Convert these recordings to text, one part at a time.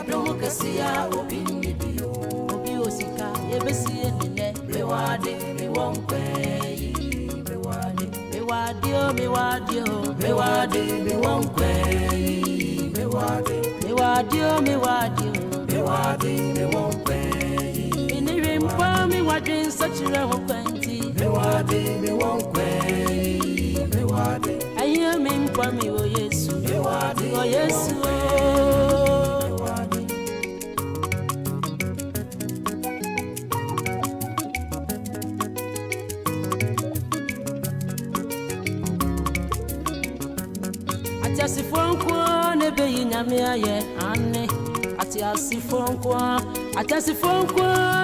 Kasia Obi Osika, Yebesi and Net, Bewade, Bewonque, Bewadio, Bewade, Bewonque, Bewadio, Bewonque. In the rim, me watching such a round plenty, Bewade, I am in for me, oh yes, Bewade, oh yes, Ati fonko ne be nyame aye ane ati asifonko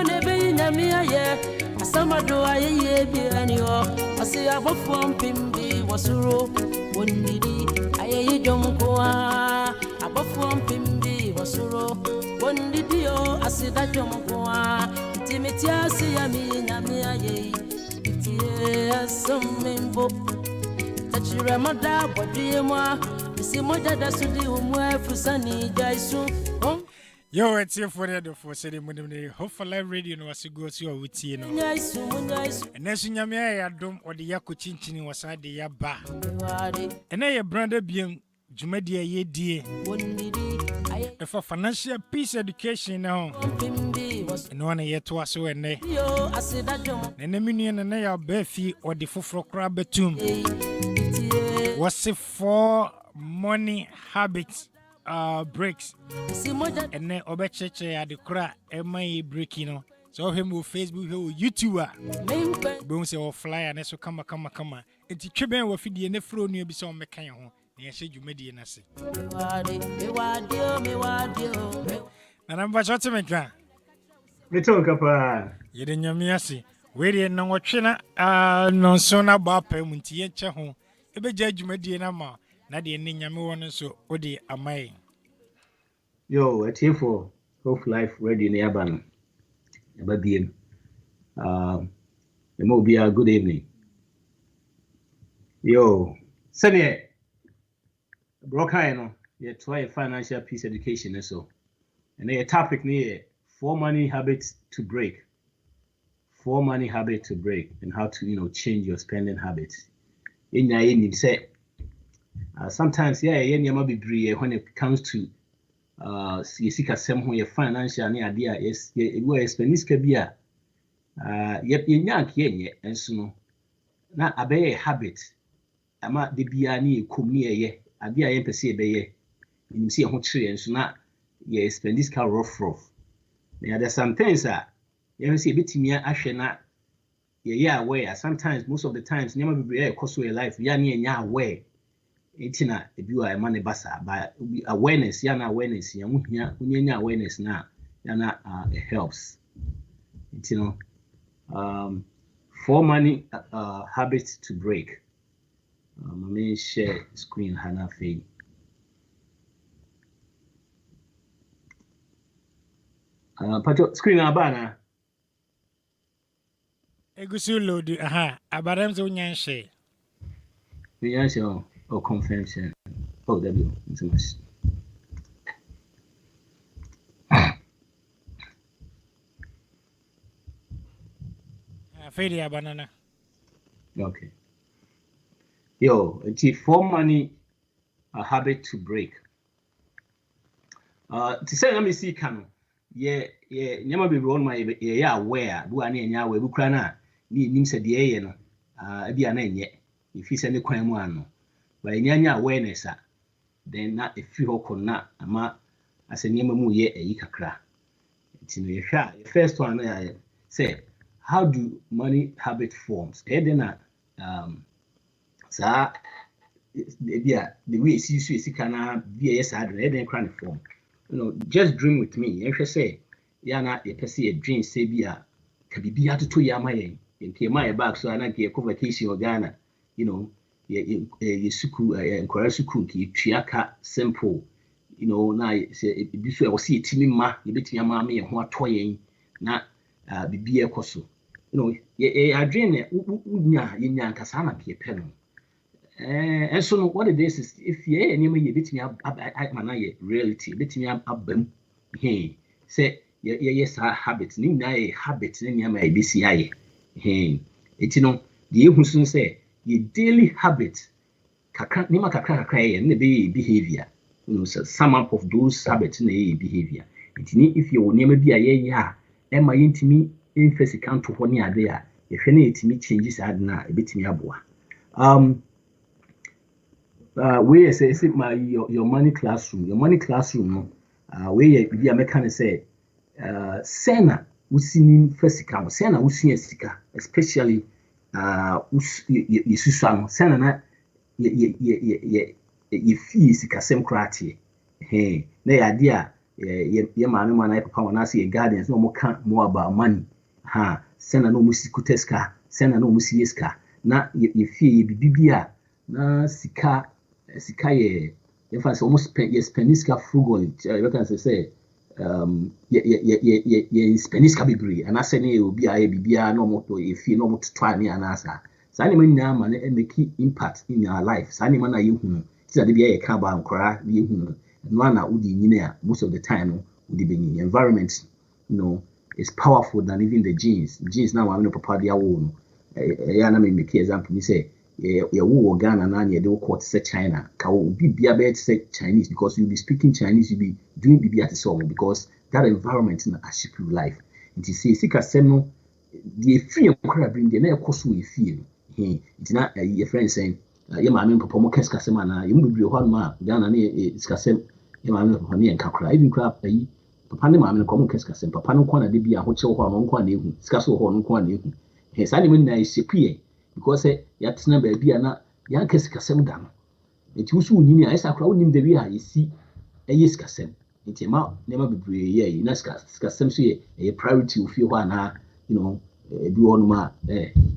ne be nyame aye asamado aye ye bi ani ho asi abofo mpimbi wasuro wonidi aye yidom a abofo mpimbi wasuro wonidi o asida dom a timiti asi ya mi nyame aye tie asomembo tachira mada bodiyema Simoja da sudi umwe fusani jaisu. Yo, it's here for the for city money. Hopefully, radio no was go to your witty no. And then Sunyamia dom or the Yaku Chinchini was at the Yaba. And I brother being Jumedia ye dear. For financial peace education now. And one year to us so and they. And the minion and they are Barfi or the Fufro crab tomb. Was it for money habits breaks and then obecheche at the cra my break you know so him with Facebook who YouTuber boom say or flyer and so come it's cheben we feed the fro nu bi so mekan ho na ye you medie na se na namba shot mekan me talk apa ye de nyame ase we de na wotwe na no so na ba pa mu ntie che ho ebeja adwumadie na ma na de ne nyame won so odi amai yo it's here for Hope Life Radio na yaban aba biem it will be a good evening yo sene brokai no ye try financial peace education so and the topic near 4 money habits to break and how to change your spending habits in your say sometimes yeah nyama bebree when it comes to sika sem ho your financial na ade yes we spend this ka bia ye nyank ye enso no na abe habit ama de bia na ekom ne ye ade a ye pese ebe ye nim se ho kire enso na ye spend this ka rough na there some things you see betimi ahwe na ye aware sometimes most of the times nyama bebree cost your life ya na nya aware itina ebiwa e mane basa by awareness ya na awareness ya muhia unyenya awareness na ya na it helps you know 4 money habits to break me share screen hana fe pato screen abana egusu load abaram zo nyanhye or convention. Oh, there we go. So much. Failure banana. Okay. Yo, it's 4 money a habit to break. To say let me see can nyama be on my aware do ani nya we bukra na ni nim se de ye no bia na enye if you send kwan mu ano by nyanya awareness then na if you hokona ama asenyema mu ye eyi kakra itino ye hwa first one say how do money habit forms edena sa bia the way see kana bia yes adre eden kran form just dream with me you say ya na ye pese ye dream say bia ka bibia to ya maye nke my back so na ke vacation o Ghana ye suku enkwara suku ki tuaka simple na say bi so e wo see timi ma ye betimi ama me ho atoyen na bibia ekoso ye adwene unya ye nya nkasa na ke pe no and so what it is if ye any me ye betimi amana ye reality betimi abam Hey, say yes, habits, ni habits, ni ama BCI. Hey, it's no, the Ehusun say, your daily habits, nima kakra, and the behavior. So sum up of those habits in the behavior. If you will never be a year, am I intimate in first account to 1 year there? If any intimate changes, I na a bit me abua. Where say my your money classroom, where be a mechanic say, Sena, using first account, Sena, using sika, especially Susan, Sena, ye fee sika sem crati. Hey, the idea, ye man, I papa when I see a guardians, no more about money. Ha, Sena no musikuteska, Sena no musieska, na ye fee bibia, na sika ye fact almost speniska frugal you can say ye speniska bibri and I say ne obi a bibia no moto e fi no moto twa ne anasa sa ne man na make impact in your life sa ne man na ye hunu ti da bia ye ka ba nkora ye hunu no na udi nyine a most of the time no udi benyi environment is powerful than even the genes now am no papa dia wo no ya na me make example me say wo Ghana na ye dey court say China ka wo bibia be say Chinese because you be speaking Chinese you be doing bibia to solve because that environment na aship you life it is say sika sem no the free nkora bring the na ekoso we feel it na your friend saying ye ma me papa mo keska sem na ye mo bibia ho ma Ghana na sika sem ye ma me papa ne nkakra even crap papa ne ma me ko mo keska sem papa no ko na de bia ho che ho no ko na ehu sika so ho no ko na ehu he sa ne me na ishepie because yatena baby ana ya kesikasem da no enti wusu nyini a esa kra wonim de wi a yesi eyesikasem enti ma nema bebre ye na sikasem so ye priority of you ana bi wonu ma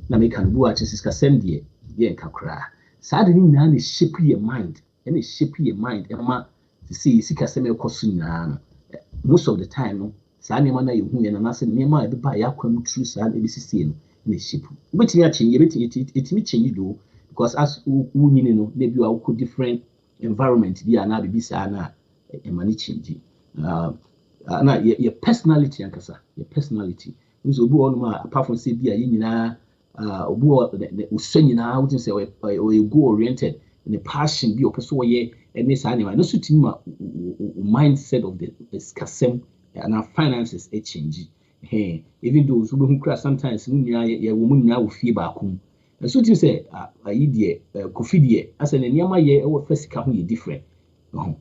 na make kan bu a kesikasem de ye nkakra sa de ni na shape your mind and shape your mind ema to see sikasem ekosu na most of the time no sa nema na ye hu ye na se nema e ba ya kwam true sa e bi sisi no na shape but me change it change do because as nyini no na bi wa different environment bi ana bi sa na e mani change na your personality ankasa your personality nso obi wonu ma apart from say bi a nyina obi wo so nyina wotin say o go oriented and the passion bi o person ye any sa na no so timi ma mindset of the scasem and finances e change. Hey, even those who crash sometimes ye woman now fee back home. And so you say, I coffee dear, as an yama ye or first come ye different. And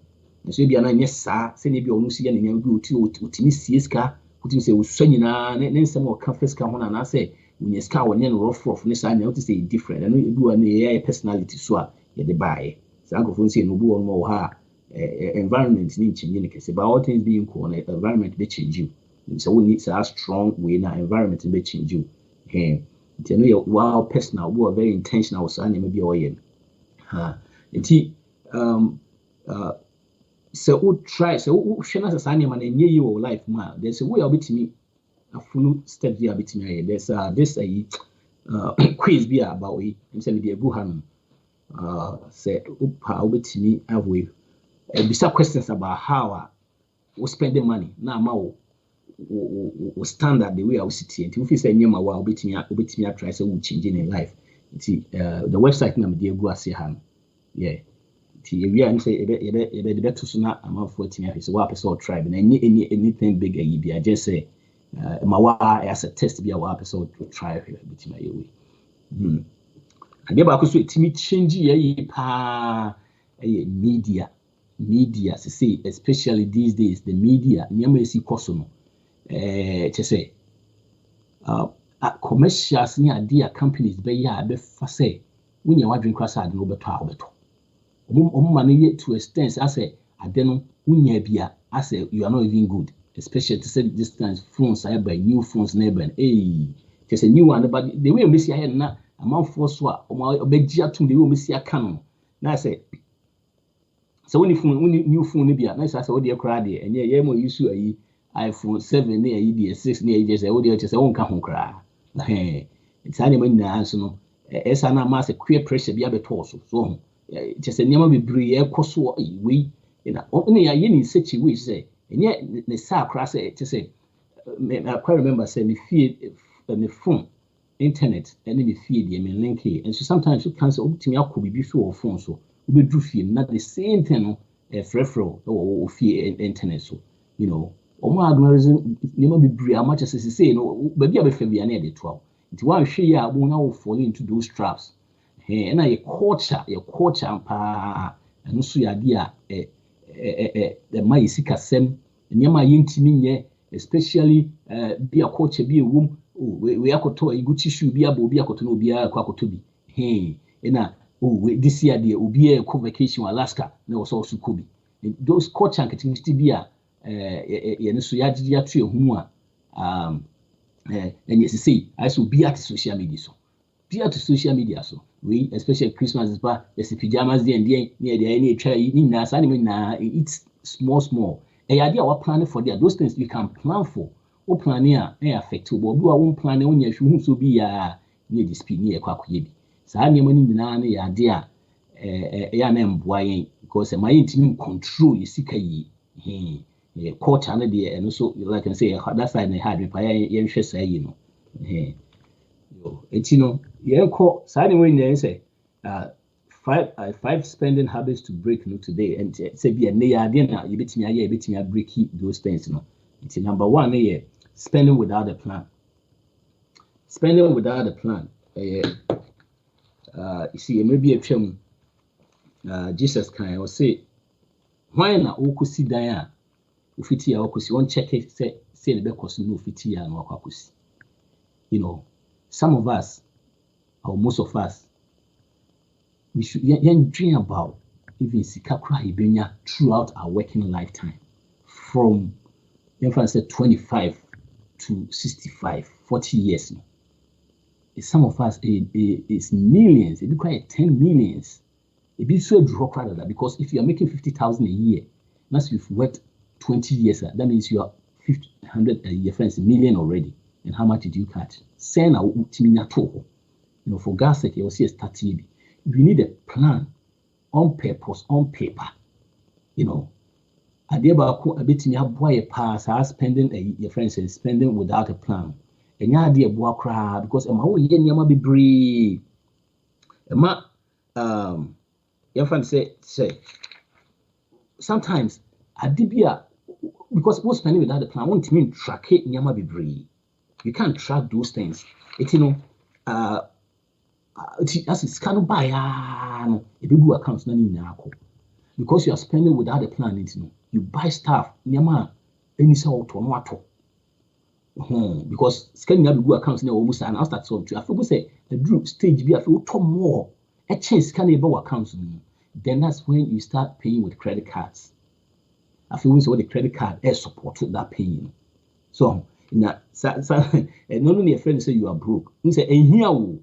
so be an yes, sir, say maybe on Lucy and you go to Timisiska, put him say, was Sonina, and then some more confess come on and I say, when you scour and rough off, and I know to say different, and you do an personality so ye the buy. So I go for say no more ha environment need change, about all things being cool, environment they change you. So we need to have strong way in our environment to change you. Hey, you know you're wow personal, we are very intentional, so maybe all in. So we try, so we share as a man and your life, man. There's a way I'll be to me a full step here bit me. There's this quiz be about we, and say be a buhan said I'll be to me have we beside questions about how we spend the money now standard the way I was sitting. If you say nyama wa obetimi try say we change in life. The website na me dey go ase ha. Yeah. We are say ebe better so na am for timi afi so wa person tribe na anything big e be I just say ma wa as a test be a wa person try betimi ayewe. And ba ko so timi change ye pa media say especially these days the media nyama esi koso no say commercials ni idea companies be ya be fa say when you wadrin class ad no beto a obeto man yet to extent as say ade no unya bia as you are not even good especially to say this times phones I buy new phones neighbor just a new one but the way we see here na amount for so obeji atum the way we see aka no na say so when new phone bia na say we dey cry there and yeah mo use ayi iPhone 7 na ayi 6 na ayi just we dey just won ka ho kra it's animal na so no esa na ma say queer pressure bia beto so just nyama be bree e koso we na ya ye ni sechi we say And yet, the sa crass to say, I quite remember saying, me feed me phone, internet, and me feed me link here. And so sometimes you can say, oh, to me, I could be before phone, so we do feel not the same thing, frefro or fear internet. So, you know, or my admiration, you may be brave, much as I say, no, but you have a favor near the 12. It's why she will now fall into those traps. And I culture, and also your idea, the my sikasem, and yama yintimi, especially be a culture, be a womb, we are to a good tissue, be a bobia cotono, be a quacotobi. Hey, and this year there will be a convocation in Alaska, there was also could be. Those culture and continues to be a Suyadia tree of Mua. And yes, you see, I should be at social media. So, be at social media. So, we, especially Christmas, is bad. There's the pajamas there and there near the any try eating nas anime na it's small. A idea what planning for there. Those things you can plan for. Or plan here, affect you. But do I won't plan on your shoe so be near the speed near Quakuyebi. So, I'm your money in the idea. A name boy, because my intimate control is sick. Court and the and also like I say that side I had by say you know it's you know court side when they say 5 spending habits to break today and say be a near dinner you bet me break those things you know it's number 1 spending without a plan you see maybe a film Jesus can or say why not see Diane ufiti ya wakusi one check it say the because no ufiti ya no wakusi. You know, some of us or most of us we should dream about even sikakra ibenya throughout our working lifetime from say 25 to 65 40 years. Some of us it's millions, it be quite 10 millions. It be so drop rather that because if you are making 50,000 a year, once you've worked 20 years, that means you are 100 a year, friends, million already. And how much did you catch? Send out you know, for God's sake, you'll see a starting. You need a plan on purpose, on paper. You know, I did about a bit in your boy pass, I spending your friends spending without a plan. And your idea boy cry because I'm always yama be brave. Your friend say, sometimes I did be because most spending without a plan, I want to track it, nyama be brave. You can't track those things. It's you know, it's kind of buy no, if you go accounts because you are spending without a plan. It's you know, you buy stuff, nyama, any sort of water. Because scanning have go accounts now almost and I'll start so I feel say the group stage be I feel more a chance can about accounts. Then that's when you start paying with credit cards. I feel so the credit card is supported that paying. So na no only a friend say you are broke. You say here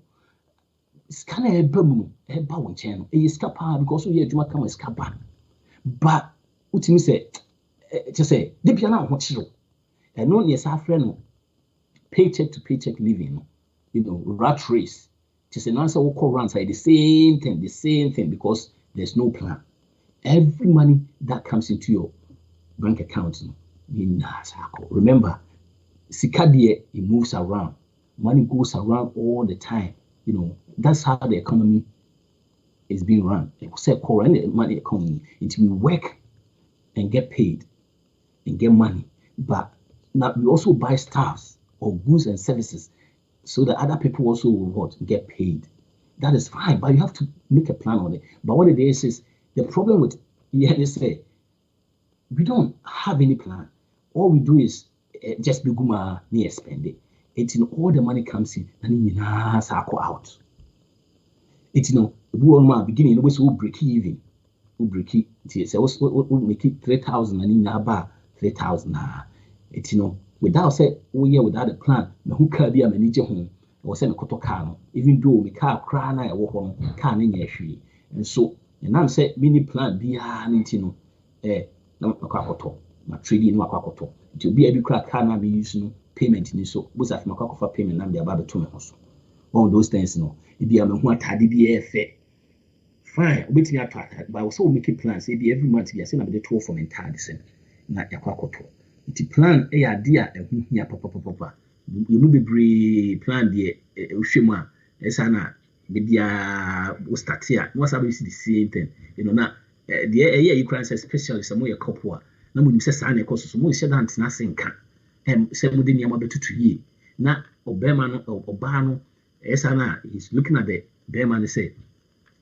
scan a bam e ba won chen e scapa because we adwuma come scapa. But what me say just say de bia na ho chiro. And no yes our friend paycheck to paycheck living, you know, rat race. Just an answer will call runs the same thing because there's no plan. Every money that comes into your bank account, remember, Sikadie, it moves around. Money goes around all the time. You know, that's how the economy is being run. It's a core money economy. It will work and get paid and get money. But now we also buy stuffs or goods and services so that other people also will get paid. That is fine, but you have to make a plan on it. But what it is the problem with they say we don't have any plan. All we do is just be guma near spend it. It's in all the money comes in and you out. It's you know the beginning always will break even. Will break it. It's we'll make it 3,000 and in about 3,000. It's you know without say without a plan, the who can be a manager home or send a koto car. Even though my car cry na I walk on car in your shoe. And so and I'm say mini plan be no no kwakoto. My trading no kwakoto. It will be every crack car na be using payment in so both of my for payment and the about to me also. All those things no. It be a me who atade be fair. Fine, waiting at but also making plans. It be every month be saying I'm the 12 from entire December. na yakwakoto iti plan e ya dia ehu hia papa you no be plan de ohwemu a esa na media wo start here no sabi see the same thing you know na the eye you can say especially some your couple na mo nim say sa na ekoso so mo hye da ntena senka say mo de niam abetutu yi na obema no oba no esa na he's looking at the bema and say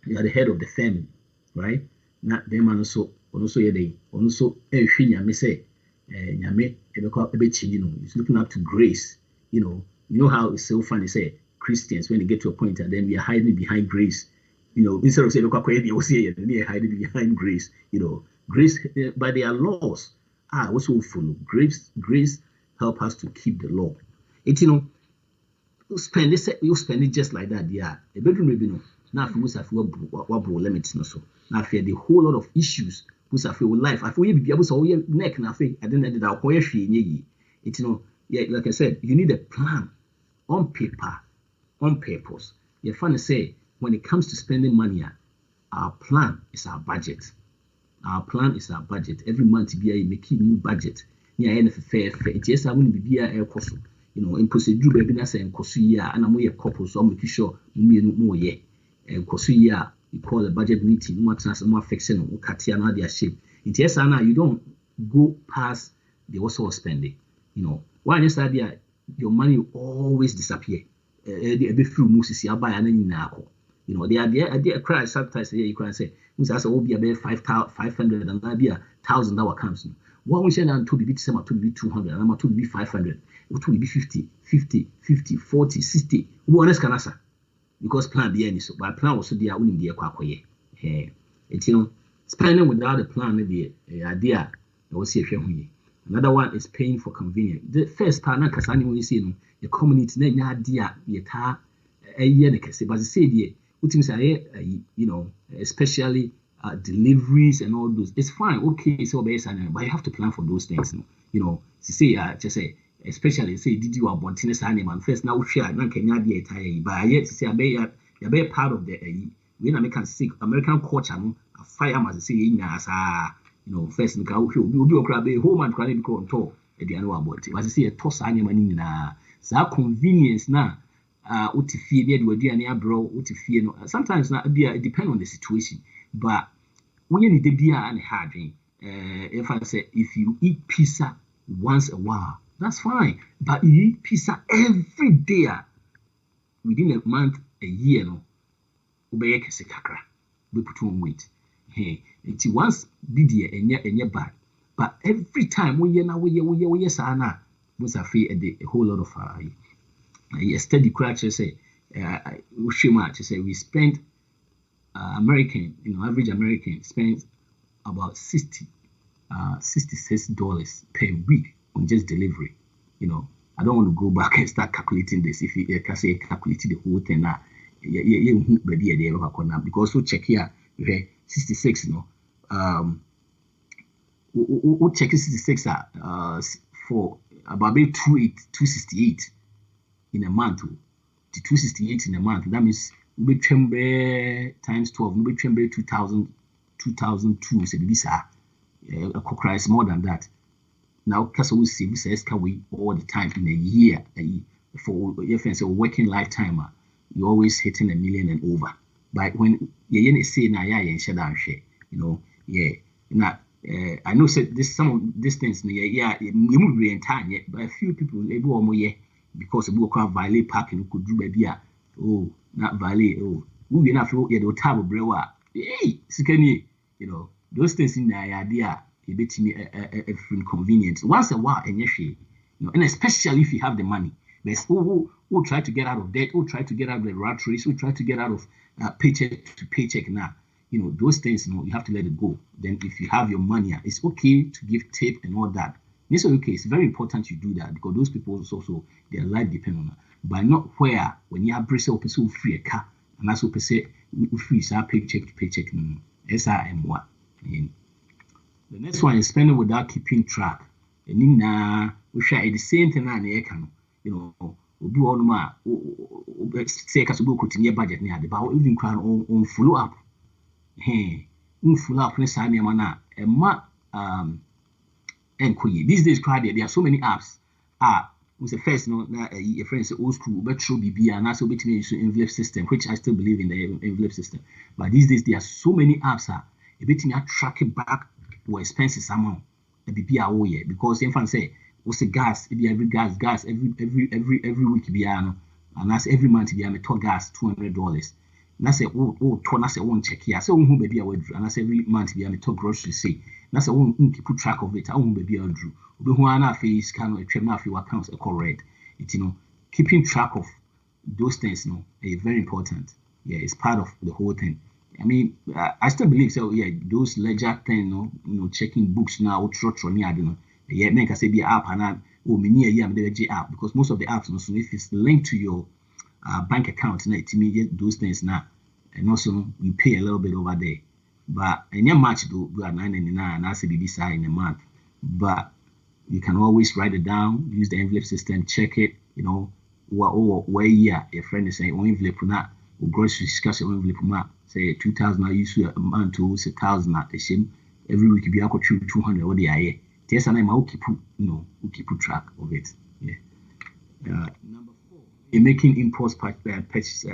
you are the head of the family, right? Na bema no so ono so ye dey ono so ehwe nyame say nyame ebekọ you know he's looking up to grace, you know how it's so funny say Christians when they get to a point and then we are hiding behind grace, you know, instead of saying they are hiding behind grace, you know, grace by their laws also follow grace help us to keep the law. It you know you spend it just like that, yeah. A bedroom maybe no. Now if we must have what limits no so. Now if the whole lot of issues must have your life. I feel you be able to your neck now. I don't know that I'll call you. It you know, yeah, like I said, you need a plan on paper, on purpose. You're fun to say when it comes to spending money, our plan is our budget. Our plan is our budget. Every month we make a new budget. Yeah, fair. It yes, I wouldn't be a cost. You know, in procedure, baby, na say nkosuya, and I'm a couple, so I'm making sure me more yeah. Nkosuya, you call a budget meeting, more trans, more fixing, or katia, no their shape. It yes, Anna, you don't go past the also spending. You know, why just idea your money will always disappear. A bit through Moses, you buy an inako. You know, the idea cry sometimes here you can say, Mrs. will be about 500 and that be $1,000 comes. What we say now to be some to be 200, and I'm to be 500. It will be 50, 40, 60. Who else can answer? Because plan the end so, but plan was so dear winning the aquaye. It's you know, spending without a plan, maybe idea. I will see if you're another one is paying for convenience. The first part, because I know you see the community, then your idea, yet a year, but I say, what you say, you know, especially deliveries and all those. It's fine, okay, so but you have to plan for those things. You know, to say, just say, especially say, did you want tennis animal first now share, now can you be a tie, but yet to say, you're very part of the when American sick American culture, a fire must say, you know, first in Kau, you'll be a crab, a home and credit control at the annual body. As I say, a toss animal in a convenience now. What to fear there do a near bro, what to fear no. Sometimes not be depend on the situation, but when you need the beer and hard drink, if I say if you eat pizza once a while, that's fine. But you eat pizza every day within a month, a year, no, obey a kakra, we put on weight. Hey, it's once did and you're bad. But every time we sana was a fee a whole lot of a steady crash say we spent American, you know, average American spends about $66 per week on just delivery. You know, I don't want to go back and start calculating this. If you can say calculate the whole thing now, because we check here, you have 66, you know, we check 66 for about 268 in a month. The 268 in a month. That means we chamber times 12. We chamber 2002. So visa, a cry is more than that. Now, because we see visa escalate all the time in a year. For your friends, a working lifetime, you're always hitting $1 million and over. But when you say na and shut down share, you know, yeah. Now, I know this some of these things, yeah, you won't be in time yet, but a few people they go more yeah. Because we will valet parking, could do baby. Oh, not valet. Oh, we will not feel the table brewer. Hey, you know, those things in the idea, a bit me a inconvenience. Once a while, and yes, you know, and especially if you have the money. There's who try to get out of debt, who try to get out of the rat race, who try to get out of paycheck to paycheck now. You know, those things, you know, you have to let it go. Then if you have your money, it's okay to give tip and all that. This is okay. It's very important you do that because those people also their life depend on that. But not where when you have Brazil person free a car and that's what say free paycheck to paycheck. SRM1. The next one is spending without keeping track. And we share the same thing and you know, we do all my say because we could near budget near the but even crown on follow up. Hey, follow up next time, man. These days, there are so many apps. Was the first a friend say old school, but show BB and also bet me use envelope system, which I still believe in the envelope system. But these days there are so many apps a bit me track it back or expenses amount the BB because in fact say what's the gas every gas every week be and that's every month be to gas $200. Na say turn say one check here. So who baby I would and that's every month be to grocery say. Na say one keep track of it. I won't baby I drew. Who are not face can a few accounts correct. It keeping track of those things is very important. Yeah, it's part of the whole thing. I mean, I still believe so. Yeah, those ledger thing, checking books now, yeah, make I say the app and the app because most of the apps, if it's linked to your bank account, it immediate those things now, and also you pay a little bit over there. But in your match, do we are $9.99 and I say BB side in a month, but you can always write it down, use the envelope system, check it, where your friend is saying, envelope not, or grocery discuss your envelope not, say 2,000, I use a month to 1,000 at the same, every week you be able to 200 or the IE. There's an amount keep track of it. Yeah. Number 4, you're making impulse purchases,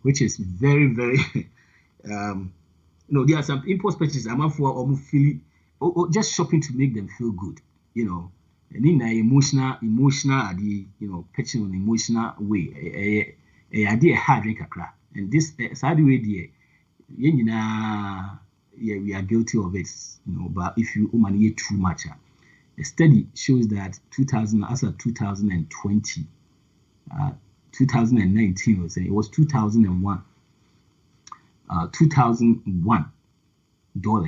which is very, very, there are some impulse purchases I'm for almost feeling. Or just shopping to make them feel good, and in the emotional, the pitching on emotional way, idea hard drink a crack, and this side way, we are guilty of it, but if you money too much, a study shows that 2020, 2019 was it was 2001, $2,001.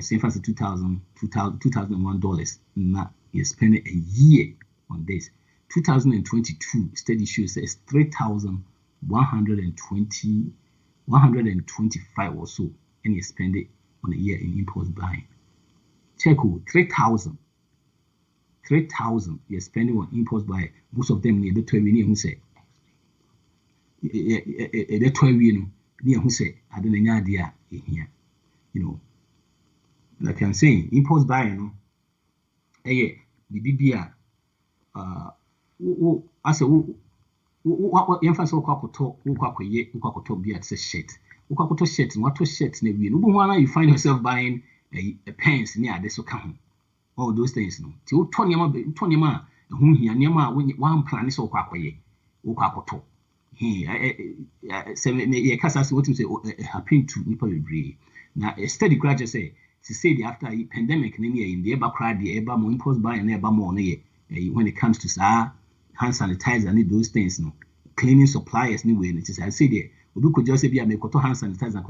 Say for $2001, now you spend a year on this. 2022 study shows it's 125 or so, and you spend it on a year in impulse buying. Check 3,000 you're spending on impulse buying. Most of them near the 12 who say the 12 near who say I don't know idea in here, like I'm saying, impulse buying, the BBR, I say, what emphasis talk be at shit. Shit, what to shit, maybe you find yourself buying a pants near this account. All those things, till Tony Ma, whom he and Yama when one plan is so quack. Say, Cassas, what you say, happen to Nipple agree. Now, a steady graduate say, to say the after a pandemic in the ever cried the ever more impulse buy and ever more when it comes to hand sanitizer and those things, cleaning suppliers anyway. And it is I say there, we could just say be a make hand sanitizer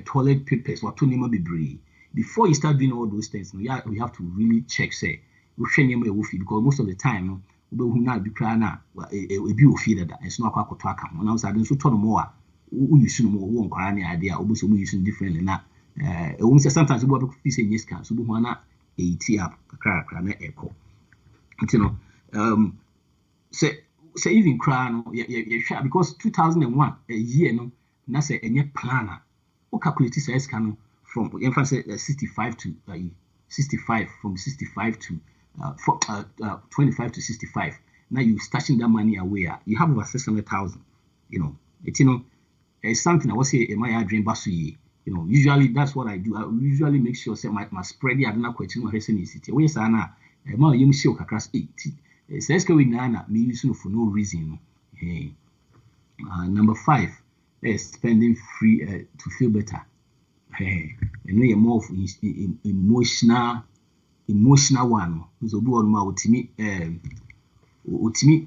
toilet papers or to be before you start doing all those things. We have to really check say we because most of the time who not be crying now a be feed that it's not quite to account. When I was so ton more we use more one crying idea or we using differently now. Sometimes we have to say yes, can so we want a tea up crack and echo. Say even cry because 2001 a year na say any planner who calculate size can from emphasis 65 to 65 from 65 to 25 to 65. Now you stashing that money away. You have over 600,000. It's something I was say in my dream basu. Usually that's what I do. I usually make sure say my spread I don't know question or reason is it. Where's Anna? Ma you see across 80. Says going Nana me using for no reason. Hey. Number 5 is spending free to feel better. Hey, and we are more of emotional one. So do on my ultimate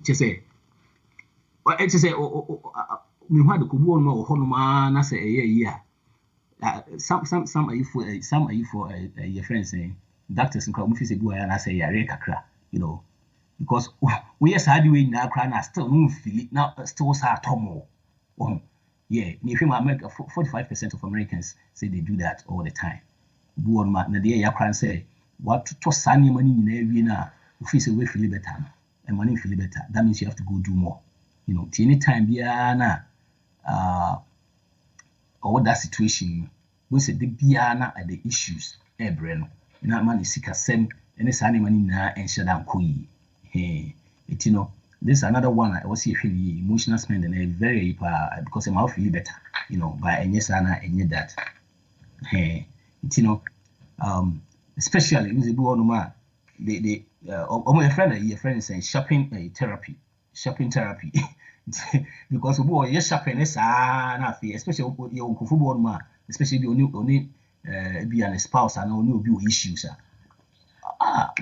just say me had to go on more honoma na say yeah. Some are you for your friends saying doctors and come say go and I say yeah kakra, because we are sad way now cry now still no feel it now still sa tomo. Yeah, if you America 45% of Americans say they do that all the time. Go on na dey ya cry say what to sani money in every na if you say we feel better and money feel better, that means you have to go do more. Any time biana or that situation we say the biana are the issues brain na man is sika sem any sani money na and shadam kui. Hey, it you know, this is another one I was here emotional spending a very because I'm out feel better, you know, by any sana and that. Hey, it you know, especially with the boy they my friend is saying shopping therapy because boy yes shopping is na especially your football ma especially the only be an spouse and only be issues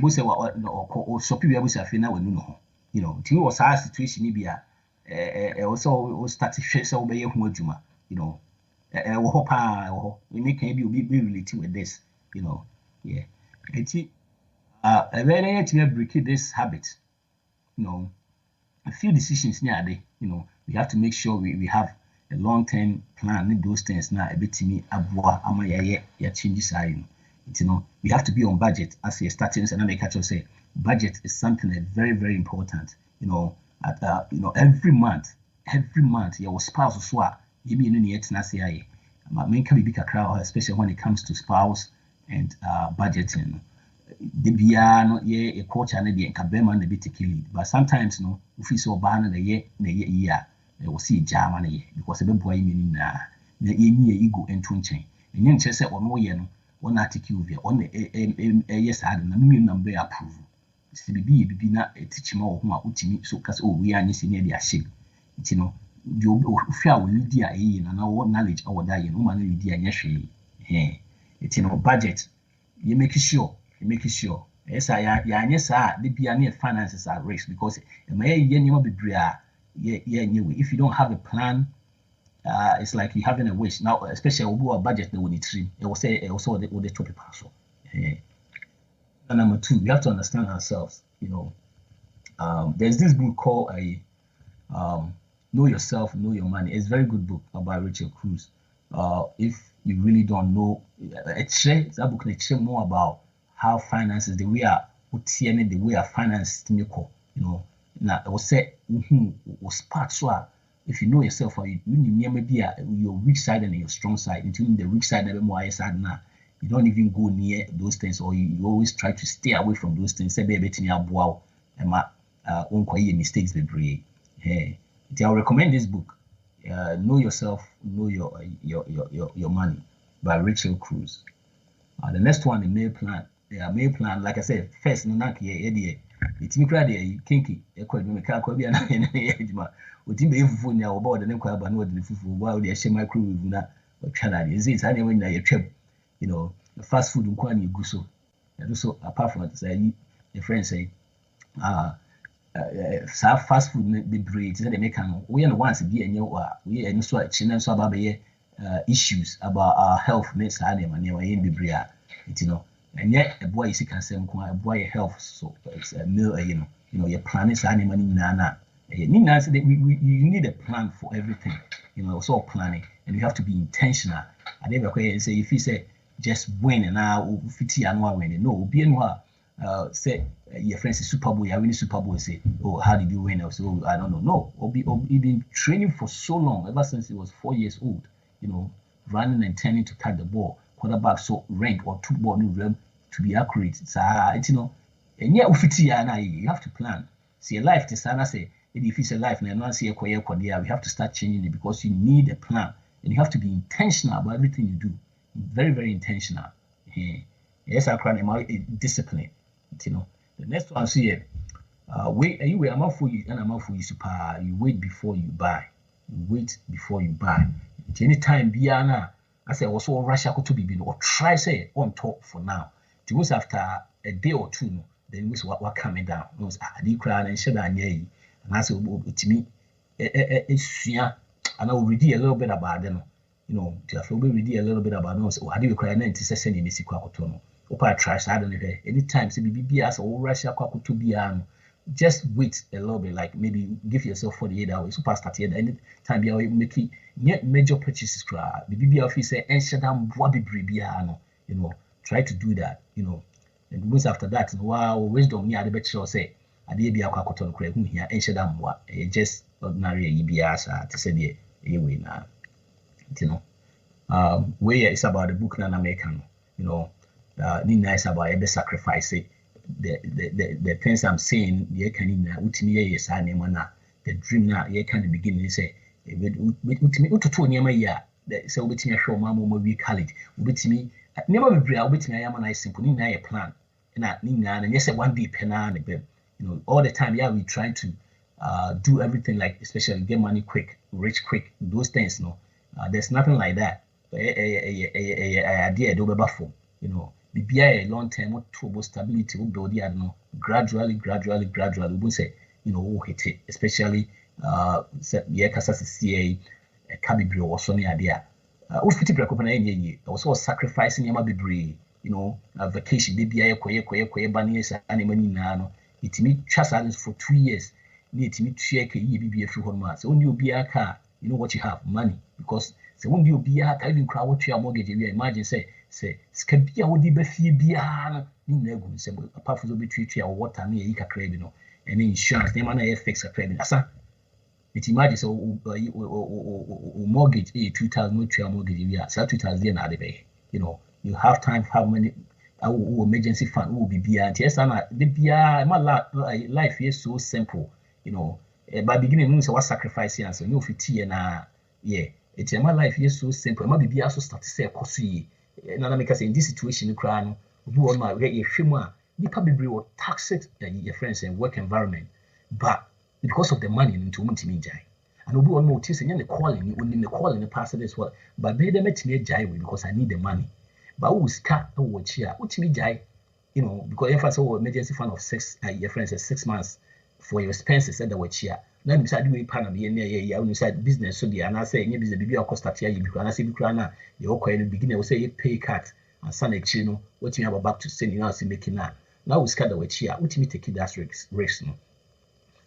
we say what or shopping we say na we no you know to was our situation be also start to share so be ho adwuma you know wo ho pa we make can be relating with this you know yeah very to break this habit, you know, a few decisions near day, you know, we have to make sure we have a long-term plan, need those things now a bit to me abwa ya changes are you know, we have to be on budget as you're starting and I make catch say budget is something that very, very important, you know, you know, every month your spouse swap you mean in yet nasi main can be kakra, especially when it comes to spouse and budgeting. The bia no ye a coach and the cabema and the bit killing, but sometimes no if we saw ban the year they will see Germany because a boy meaning the ego and twinching and then just say or no yen one article on the yes I don't know number approve CBB be not a teach more who are ultimate so cause we are missing near their shape you know you fear will lead their and our knowledge our dying woman lead their yeshe it's you know budget you make sure yes the be finances are risk because if you don't have a plan it's like you having a wish now especially a budget they will need three it will say also the top parcel and number two we have to understand ourselves you know there's this book called Know Yourself, Know Your Money. It's a very good book by Richard Cruz. If you really don't know that book can more about how finances the way the way our finance you know now I will say was part so if you know yourself or you maybe your weak side and your strong side including the weak side never more side now you don't even go near those things or you always try to stay away from those things say baby to aboa and mistakes be brave hey I'll recommend this book Know Yourself, Know Your Money by Richard Cruz. The next one, the meal plan. Like I said, first, no, not here. It's me cry there. Kinky, a quite me car could be an edgema. Would you be full now about the name of the fufu while they share my crew with that? But Canada is it? I never know your trip. You know, the fast food in Kwani Guso. And also, apart from that, the friends say, fast food be breed. They make we are once be and we are so children so about issues about our health needs and you know and yet a boy is can say a boy health so it's a meal you know your plan is animal you need a plan for everything you know so planning and you have to be intentional I never say if you say just win and now 50 annual win no be say your friends is Super Bowl, I win Super Bowl say, oh, how did you win? So I don't know. No, or been training for so long, ever since he was 4 years old, you know, running and turning to catch the ball, quarterback so rank or two ball new realm to be accurate. It's you know, and yet you have to plan. See a life, Tisana say, if it's a life, and I see a we have to start changing it because you need a plan and you have to be intentional about everything you do. Very, very intentional. Yes, I can discipline. You know, the next one see I'm not for you and I'm not for you super. You wait before you buy. Anytime Biana, I say also Russia to be or try say on top for now. To was after a day or two, no, then was what coming down. Was the crown and shed and yay. And I said to me, it's and I will read a little bit about them. You know, to have read a little bit about those. How do you cry? And then to say, in the Siquacotono. Opa trash, I don't know. Anytime, say BBS or Russia to be just wait a little bit, like maybe give yourself 48 hours. Super start here. Anytime you make major purchases, BBB office say, and Shadam Bobby Bribiano, you know, try to do that, you know. And once after that, wow, wisdom near the better say, I did be a cotton crab here, and Shadam what just ordinary EBS to say the anyway now, you know. Where it's about the book and American, you know. nice about every sacrifice. The things I'm saying, you can ultimately yes, I the dream now, you can begin to say, ultimately, to near ya, so with me, show mamma will be college, with me, never be real, with me, I am a simple, a plan, and I and yes, one be penal, all the time, yeah, we try to do everything like, especially get money quick, rich quick, those things, no, there's nothing like that. Idea do before, be a long term to stability will build the gradually we say, hit it, especially CA Cabibri or Sony idea. Ufiti Brakopana ye, also sacrificing Yama Bibri, vacation, baby, quay bunnies, animal nano, it me chassis for 2 years, need to meet check a ye a few months. Only you be a car, you know what you have, money, because so when you be a even crowd what your mortgage, you imagine say Scabia would be Biana, apart from the between or water near Ika Crab, and insurance, they man fix a credit. It imagines mortgage 2,000 mortgage, yeah, so 2,000 at the bay. You have time, how many emergency fund will be beyond. Yes, my life is so simple, by beginning, so what sacrificing, so no 50 and yeah. It's my life is so simple. My baby also start to say, "Kosi." Now make us in this situation, you cry. Who on my get your shima? You probably will tax it your friends and work environment, but because of the money into me jai. And who on notice and the calling, when the calling the pastor as well. But they met me jai because I need the money. But who's cat or watch here? Which me jai, because if I saw emergency fund of 6 your friends 6 months for your expenses at the watch here. Now you said we pan be near you said business so the and I say business be cost at here because I say because you okay in the beginning will say you pay cut and son what you have back to send you now see making now we scatter with here what you take that risk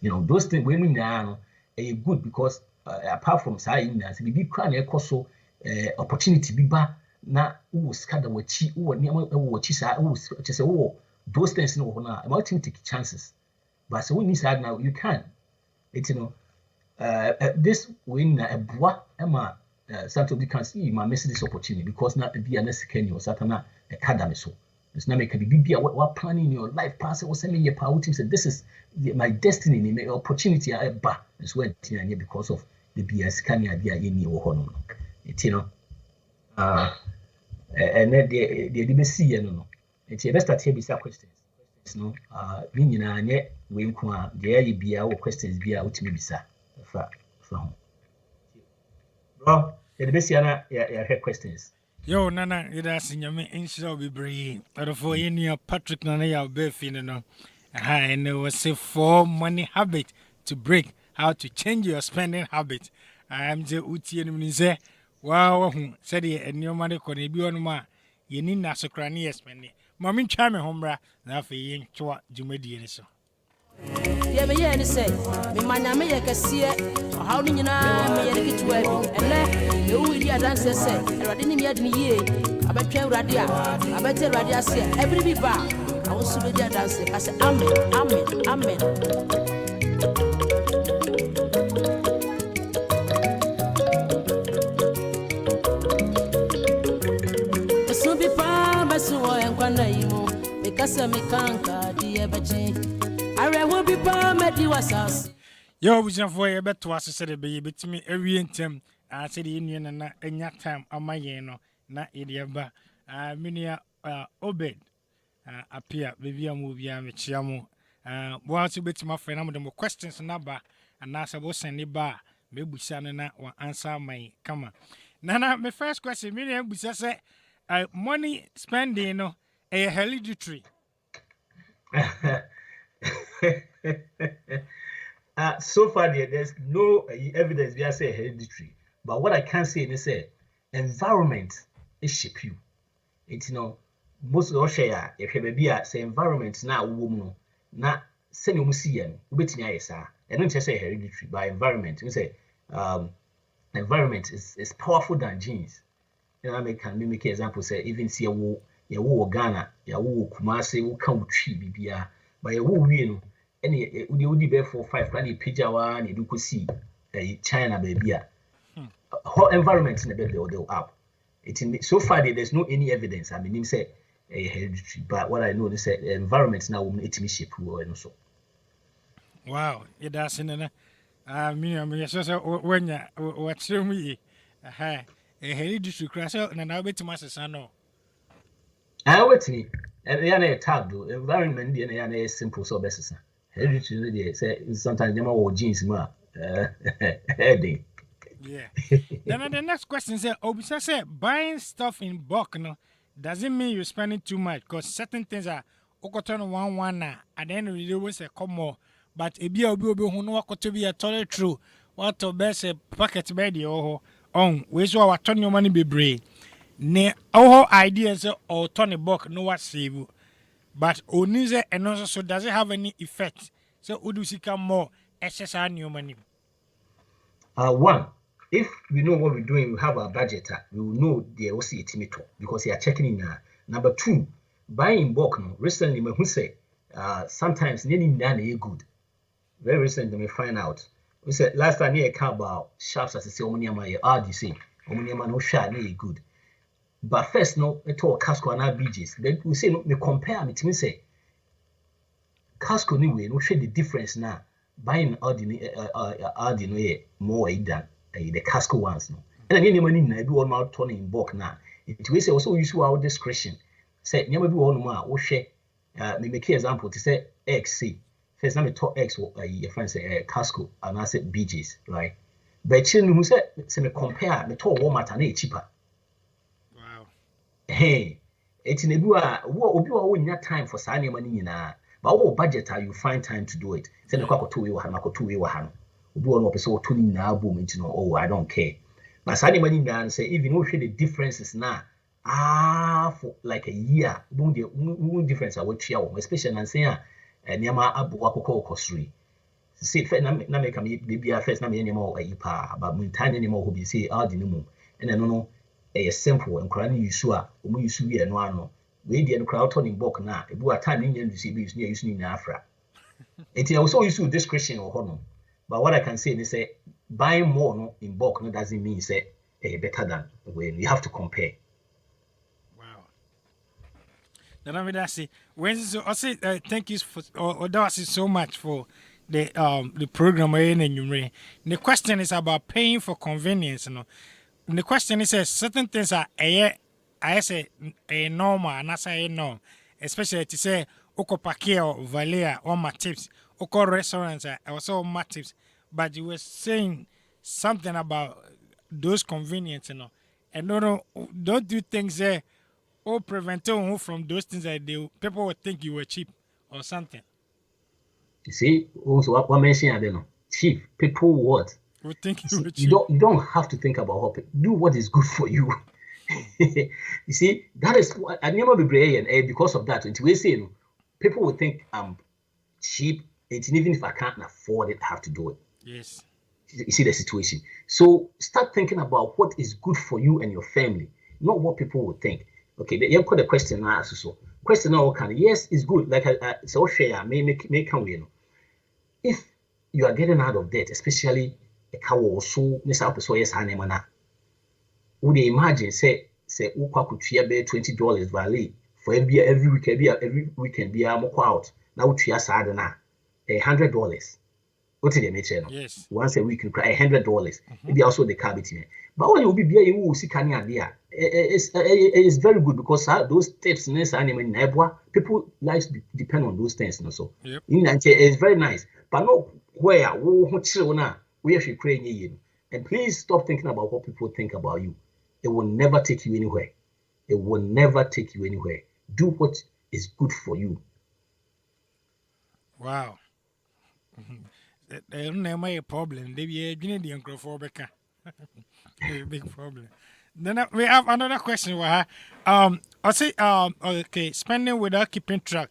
those things women now are good because apart from saying that be crying so opportunity be back now who scatter with chi who near what you say those things no now about to take chances but so when you say now you can. It's this win a bois Emma Saturday can see my miss this opportunity because not be an SKN or Satana Academy. So it's not make a be what planning your life passer was sending your power team said this is my destiny, my opportunity I ba as well because of the BS can idea in your honor. It's and then the DBC no. It's best at here beside questions. No, yet we inquire the be our questions be out to me, sir. From bro, the best your questions. Yo, Nana, it has in your main shall be brave. But for any Patrik Nana, your Barfi, and there was a 4 money habit to break, how to change your spending habit. I am the Uti and say, wow, said he, and your money could be on my. You need not so cranny spending. Mammy Chame Hombra, now for you, Chua, Jumedi. So. Yeah, but yeah, say, me man, I can see it. How do you know? Me get to it, and then you will hear dancers say, I didn't hear me. I bet you Radia, I bet you Radia say, every be back. I was to be there dancing. I said, Amen. So be palm, so I am Quanaimo, because I make canker, dear Baji. I will be palm at you as us. Yo, we jump for a bet to us, said a baby to me every intem. I said the Indian and not in that time on my yeno, not Idiaba. Minia Obed appear, baby, a movie, I'm a chiamo. Once you bet my friend, I'm the questions number, and as I was sending bar, maybe Shanna will answer my come. Nana, my first question, Miriam, we say, money spending a hereditary. So far, there's no evidence we are saying hereditary. But what I can say is say environment is shape you. It's most of share if you be say environment now woman na send you see you betting and don't just say hereditary by environment. We say environment is powerful than genes. I make an example say even see a wo Ghana, ya wo Kumasi, wo kan tree bibia, but ya wo we any would be 4 5 plan pija one you do see China baby. Whole environment in the bed they'll up. It's in so far there's no any evidence. I mean, say hereditary. But what I know is that environment now will it me shape and so. Wow, it does in me so when you what's me a hereditary crash and now bet to my son. I wait me and a tag do environment and a simple so best. Hereditary say sometimes them all genes ma headache. Yeah. Then the next question is, Obisa say buying stuff in bulk no doesn't mean you're spending too much because certain things are okoton one na at the end of the day we say come more. But a be obi who know what to be a toilet true. What to best a packet bed oh on we so our turn your money be brave. Ne our ideas or turn a bulk no what save you. But onize and also so does it have any effect? So would you see come more excess new money? One, if we know what we're doing, we have our budget, we will know the OC estimator because they are checking in. Number two, buying in bulk. No, recently, who say sometimes nearly none is good. Very recently, we find out. We said last time we talked about shops as I say, Omniama, RDC, Omniama no shop is good. But first, no, we talk Casco and BGs. Then we say no, we compare. It means say Casco anyway, no share the difference now. Buying ordinary more than the Casco ones. No, and any money na do all my turning in bulk now. It will say also use our discretion. Say never do all more. We share. Me make example to say XC. First, let me talk X or your friend say Casco and I said BGs, right? But children who say me compare me talk Walmart and cheaper. Wow. Hey, it's in a what obi wa time for signing money na. But what budget are you find time to do it? Say the kwako 2 we wahan, mako 2 we wahan. Obi one person to ni na boom into no. Oh, I don't care. But signing money na say even no share the differences now. For like a year, don't difference are what you especially and say Niama abu wako kosri. See, na make me be first na me niama ipa, but mun tanya niama who be say the no and then no a simple and crani yusua, yusu ye no ano. We the crowd turning bulk now. If we are time in to see business near using in Africa. It is also used to discretion or honor. But what I can say is say buying more no, in bulk no doesn't mean say better than when you have to compare. Wow. Then I mean say when I say thank you for Odawasi so much for the program the question is about paying for convenience, you know. And the question is certain things are I say a normal and I say no, especially to say Oko Pakeo, Valea, all my tips, Oko restaurants, also all my tips. But you were saying something about those convenience, you know. And don't do things there or prevent you from those things that people would think you were cheap or something. You see, also what mention I don't know. Cheap people what? Would think you were cheap. You don't have to think about what do what is good for you. You see, that is what I never be brave and because of that. Until we say, you know, people will think I'm cheap, and even if I can't afford it, I have to do it. Yes. You see the situation. So start thinking about what is good for you and your family, not what people will think. Okay, you have got a question now. So question now can yes, it's good. Like I so share may come you know. If you are getting out of debt, especially a cow or so, Miss Alpes, yes, I would you imagine say Uka could share $20 value for every weekend be a more out. Now we are sad na $100. What did they mention? Yes. Once a week you cry $100. Maybe also the car between. But when you will be you will see can idea. It's very good because those tips people lives depend on those things. So it's very nice. But no where we actually create you. And please stop thinking about what people think about you. It will never take you anywhere. It will never take you anywhere. Do what is good for you. Wow. They don't have a problem. They be a big problem. Then we have another question. I say okay, spending without keeping track.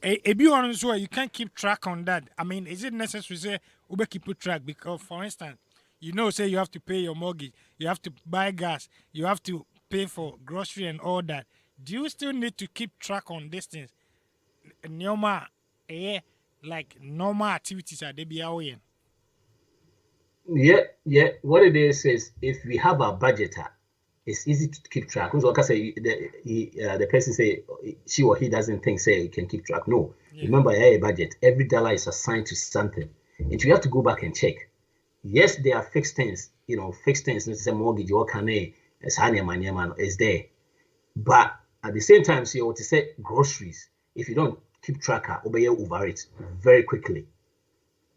If you want to you can't keep track on that. I mean, is it necessary to say Uber keep track? Because for instance, you know, say you have to pay your mortgage, you have to buy gas, you have to pay for grocery and all that. Do you still need to keep track on these things? Normal, like normal activities are they be away? Yeah. What it is if we have a budgeter, it's easy to keep track. Like I say, the person say she or he doesn't think say you can keep track. No, remember a budget. Every dollar is assigned to something, and you have to go back and check. Yes, there are fixed things. Fixed things. Let's say mortgage or can is there, but at the same time, so to say groceries. If you don't keep track, obey over it very quickly.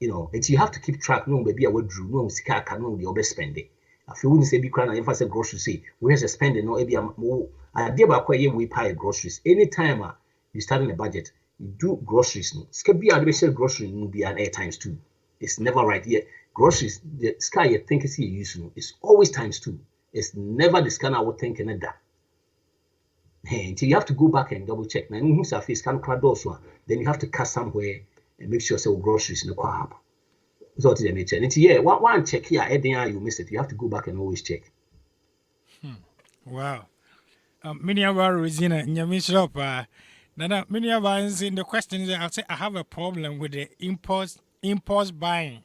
And you have to keep track. No, maybe I would drew. No, sika no the over spending. I feel wouldn't say be crying if I say groceries. Say where's the spending? No, maybe I'm more. I did about we pay groceries. Anytime you start in a budget, you do groceries. No, it's be a special grocery will be an air times 2. It's never right yet. Groceries, the sky you think is useful. It's always times 2. It's never the scanner would think in that. Until you have to go back and double check. Now, then you have to cut somewhere and make sure so groceries in the car. So to the nature. And one check here, you miss it. You have to go back and always check. Wow. Many of our Regina in your shop. Many of us in the question I'll say I have a problem with the impulse buying.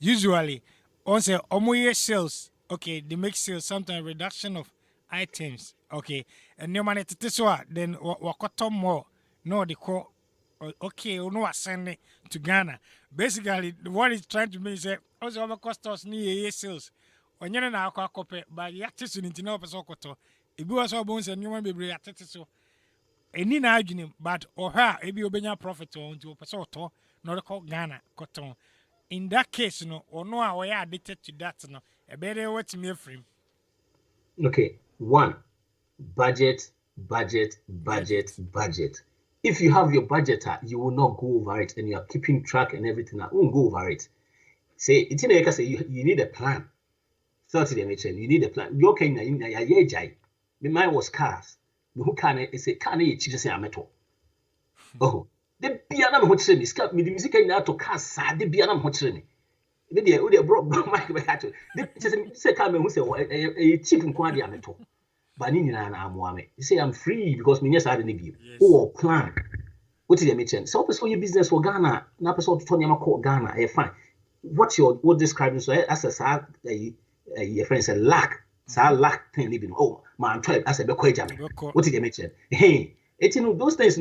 Usually, also omoye sales. Okay, they make sales sometimes reduction of items. Okay, and no money to this one, then wakoto more. No, they call okay, no, I send it to Ghana. Basically, what it's trying to mean is that also over cost us near sales. When you're not a copy, but you have to need to know Pesocoto. If you are so bones and you want to be at it, so any argument, but or her, if you be profit on to Pesoto, not call Ghana, cotton. In that case, or no, we are addicted to that, a better way to me frame. Okay, 1. Budget. If you have your budget, you will not go over it, and you are keeping track and everything. I won't go over it. Say it's in a say you need a plan. 30 dimension, you need a plan. You can mine was cars. Who can I say can I say a metal? Oh, the piano watch me, scap me the music and to cars, the piano watch me. Maybe I brought my hat. Say, come who say a cheap and quantity metal. But you say I'm free because me had any view or plan. What did I mention? So for your business for Ghana, not episode to call Ghana. Fine. What describing so as a friend said lack. So lack thing living. Oh, man, tribe as a bequest. What did I mention? Hey, it's those things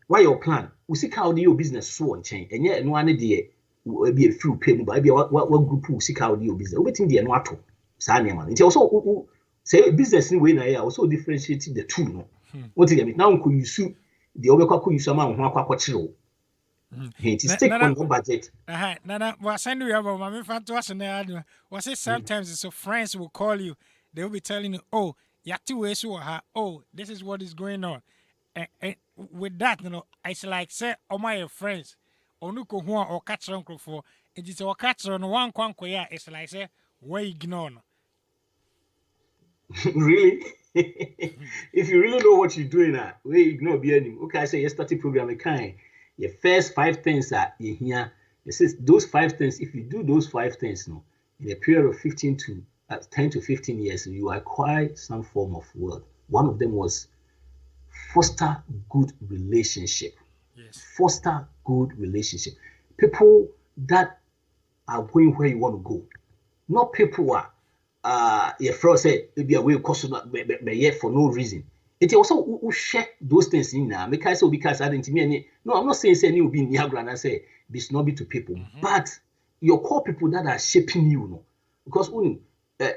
why your plan? We see how your business so on chain, and yet no one idea will be a few payment, but what group will see how your business. Waiting the anwato. Sanya man. It's also say business in way na also differentiating the two. No, what did I mean? Now could you sue the overclock you someone who are quite chill? Stick on your budget. Nana, was sending you about my fan to us and was it sometimes so friends will call you, they will be telling you, oh, you have 2 ways to her, oh, this is what is going on. And with that, it's like say, oh my friends, Onuko Hua or catch uncle for it is our catch on one quanquia, it's like say, where ignore. Really? If you really know what you're doing, we ignore being okay. I say yesterday program a kind. Your first 5 things that you hear. It says those 5 things. If you do those 5 things, in a period of 10 to 15 years, you acquire some form of wealth. One of them was foster good relationship. Yes. Foster good relationship. People that are going where you want to go, not people who are your friend said maybe a way cost yet for no reason. It also share those things in now. Because I didn't mean no, I'm not saying you will be Niagara and I say be snobby to people, but your core people that are shaping you, because I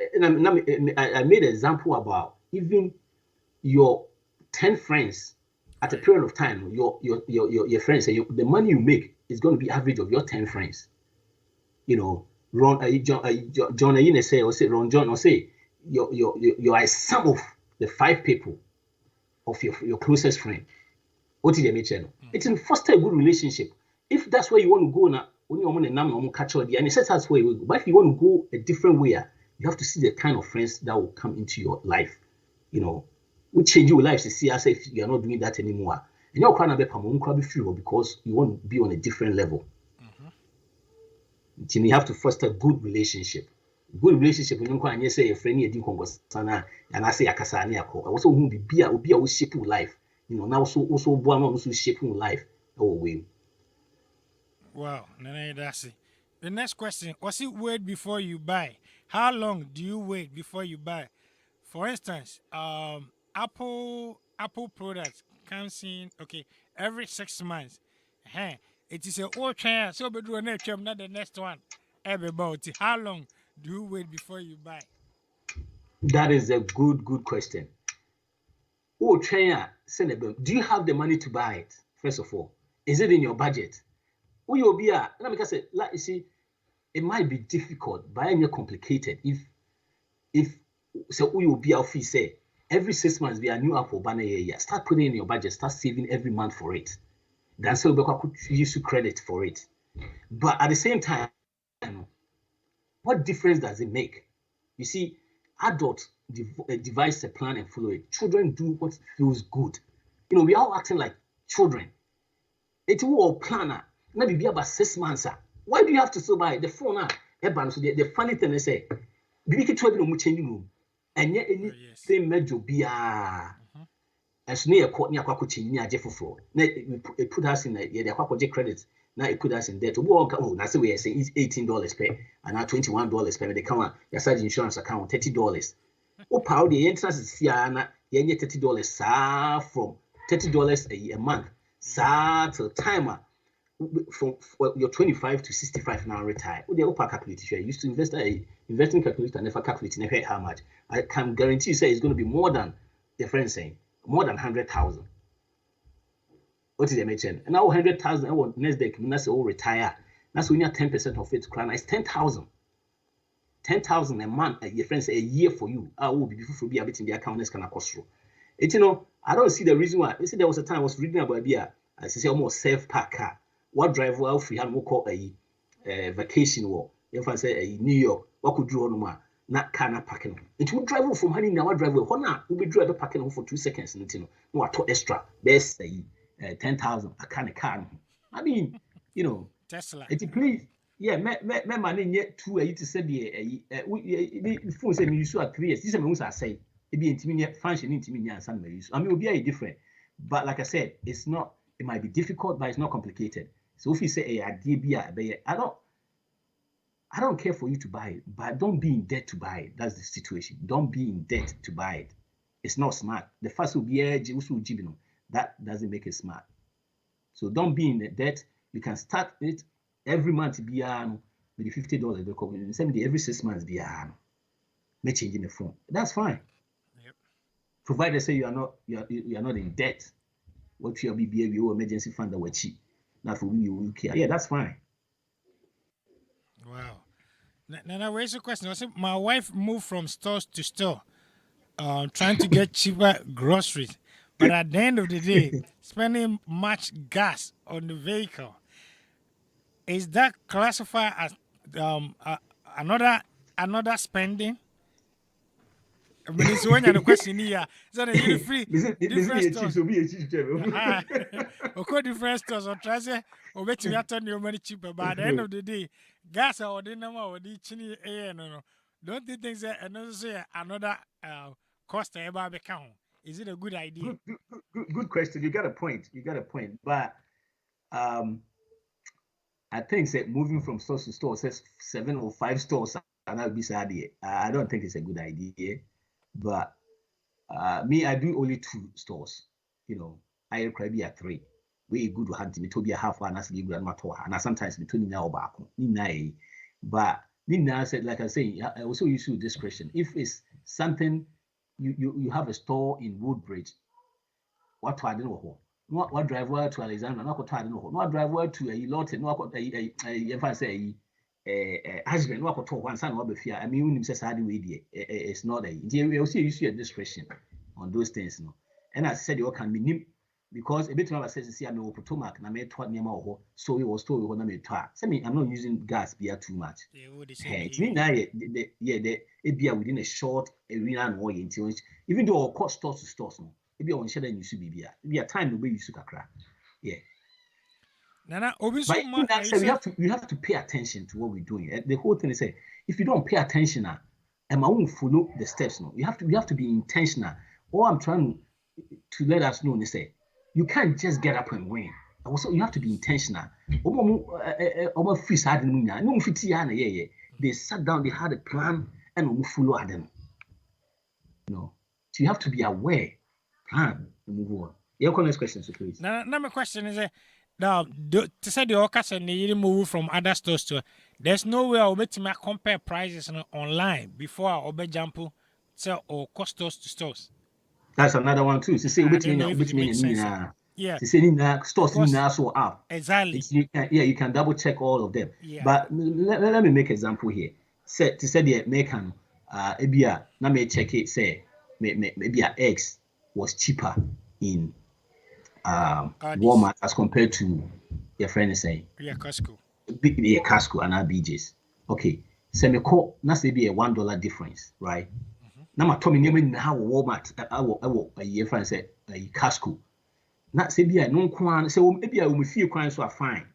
made an example about even your 10 friends at a period of time, your friends, the money you make is going to be average of your 10 friends. Ron, John, say or say Ron John or say you are some of the 5 people of your closest friend. What did they mention? It's in foster a good relationship. If that's where you want to go now, only want to catch on the and it says that's where you go. But if you want to go a different way, you have to see the kind of friends that will come into your life. We change your life to see as if you are not doing that anymore. And you're kind of because you want to be on a different level. You have to foster good relationship. Good relationship when you say a friend and I say akasani ako. Also who be a shape life. Now also one also shaping life. Oh way. Wow, Nana that's it. The next question, was it wait before you buy? How long do you wait before you buy? For instance, Apple products comes in every 6 months. It is a old chain, so be do not the next one. About how long do you wait before you buy? That is a good question. Oh, chain, do you have the money to buy it? First of all, is it in your budget? Who you be let me say, like you see, it might be difficult, but it's complicated. If so, who you be office say every 6 months be a new Apple banner year. Start putting in your budget, start saving every month for it. Then so you could use credit for it. But at the same time, what difference does it make? You see, adults devise a plan and follow it. Children do what feels good. You know, we are all acting like children. It's all planner. Maybe be about 6 months. Why do you have to still buy the phone? So the funny thing is, say, we can try to change room, and yet anything major be as near court near Quakuchi near Jeffo. It put us in the Quakoji credits. Now it put us in debt to walk. Oh, that's the way I say it's $18 pay, and now $21 pay. They come on your side insurance account $30. Oh, power the entrance is Siana, you $30 from $30 a month. Till timer. From you're 25 to 65 now retire. With the upper calculator, you used to investing calculator never calculate never how much. I can guarantee you say it's going to be more than the friend saying more than 100,000. What is the mention? And now 100,000. I want next day. That's all retire. That's when you have 10% of it. It's 10,000. 10,000 a month. Your friends say a year for you. I will be before be a bit in the account. This kind of cost through. It I don't see the reason why. You see, there was a time I was reading about beer. I say almost self-park car. What driver will free and what call a vacation war? If I say a New York, what could draw no more? Not car not parking. It would drive from honey now. Driver, what not? Will be driver parking for 2 seconds. And no, I told extra. Best 10,000. I can't car. I mean, Tesla. It please, yeah, me money yet 2 years to say the phone say me use at 3 years. This is what I say. It be intimate function intimate and some use. I mean, will be different. But like I said, it's not. It might be difficult, but it's not complicated. So if you say, I don't care for you to buy it, but don't be in debt to buy it. That's the situation. Don't be in debt to buy it. It's not smart. The first will be that doesn't make it smart. So don't be in the debt. You can start it every month with the $50. Same day every 6 months may change in the phone. That's fine. Yep. Provided say you are not in debt. What your BBA or emergency fund that were cheap. Not for you care. Yeah, that's fine. Wow. Now, where's the question? My wife moved from store to store, trying to get cheaper groceries, but at the end of the day, spending much gas on the vehicle. Is that classified as another spending? I mean, it's when the question here. So the free different stores. Okay, different stores. Or try say, or bet you turn your money cheaper. But at the end of the day, gas or the number or the chini no. Don't you think that another cost ever become? Is it a good idea? Good question. You got a point. But I think that moving from store to store, says 7 or 5 stores, and that would be sad. I don't think it's a good idea. But me, I do only 2 stores. I could be at 3. We good to hunt me to be a half one as you and and sometimes between now back. But Nina said, like I say, I also use discretion. If it's something you have a store in Woodbridge, what I don't know. What driver to Alexander, not what driver to a lot, no, if I say husband, what to one son, what be fear. I mean, when says it's not a. We also use your discretion on those things, And I said, you can be new because a bit of says, see, I'm no Potomac, and I made what near my so we will store when I made try. I'm not using gas beer too much. It be within a short arena and way until even though cost stores to stores, maybe on share you should be a time the way you should crack. Yeah. Nana, we have to pay attention to what we're doing. The whole thing is if you don't pay attention, I won't follow the steps. No, we have to be intentional. All I'm trying to let us know is you can't just get up and win. Also, you have to be intentional. Free side no they sat down, they had a plan, and we follow them. So you have to be aware, plan, and move on. Your next question, so please. Now, my question is, now to say the Okas and the move from other stores to, there's no way I'll be to compare prices online before I'll be jump sell or cost stores to stores. That's another one too. To say which mean yeah. To say stores so up. Exactly. You can double check all of them. Yeah. But let me make example here. To say the American ebia na me check it say maybe eggs was cheaper in Walmart as compared to your friend is saying. Yeah, Costco. Yeah, Costco and BJ's. Okay. So me call na say be a $1 difference, right? Now my Tommy name now Walmart I your friend say Costco. Na say be no kwan say maybe I will feel kwan so fine.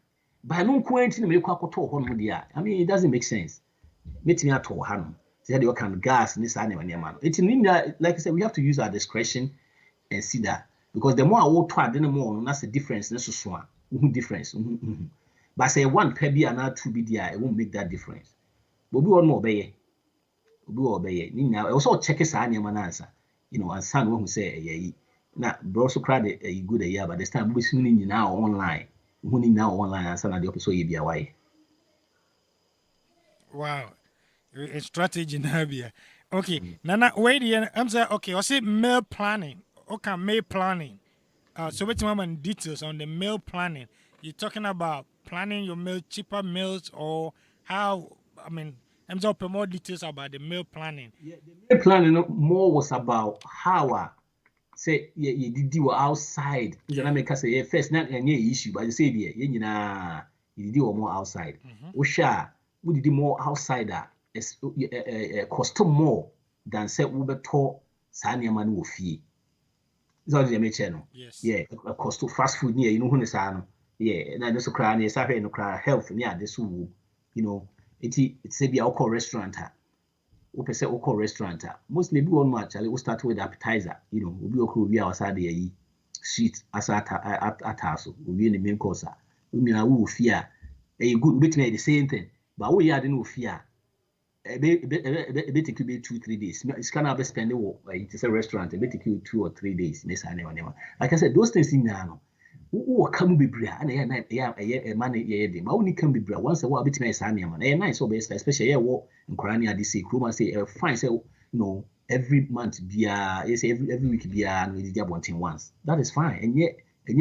But no kwan tin me kwa koto ho no dia. I mean it doesn't make sense. Metimi ato ha no. Say the kind of gas in this animal. It's like I said, we have to use our discretion and see that. Because the more I will try, the more that's the difference. That's so difference. But say one pebby and not two BDI, it won't make that difference. But we want more obey. We obey. Now also check his animal answer. And son who say, yeah, now bro so cried a good year, but this time we're swinging now online. Winning now online and son at the episode you be away. Wow. A strategy now be okay. Nana, wait here. I'm saying okay. I say meal planning. Okay, meal planning. So what's my details on the meal planning? You're talking about planning your meal, cheaper meals, or how? I mean, I'm just more details about the meal planning. Yeah, the meal planning more was about how say you did you outside. You know, make us say first not any issue, but you say there, you did more outside. We did more outside cost more than say we taught Sanya Manu fee. Is all the channel. Yes. Yeah, cost of fast food near who is yeah, and I just cry near Safe no cry health near this it's a be alcohol restaurant. Open say alcohol restaurant. Mostly be on much we start with appetizer, we be okay outside the sweet as at we in the main course. We mean I will fear a good bit the same thing, but we had no fear. A bit it could be 2-3 days. It's kind of spend it's a restaurant, a bit 2 or 3 days. Like I said, those things in now. Who come be bria and a money but only can be bria once a while bit my son man. A nice best, especially walk and Korania this say fine say every month be every week be and we did wanting once. That is fine. And yet be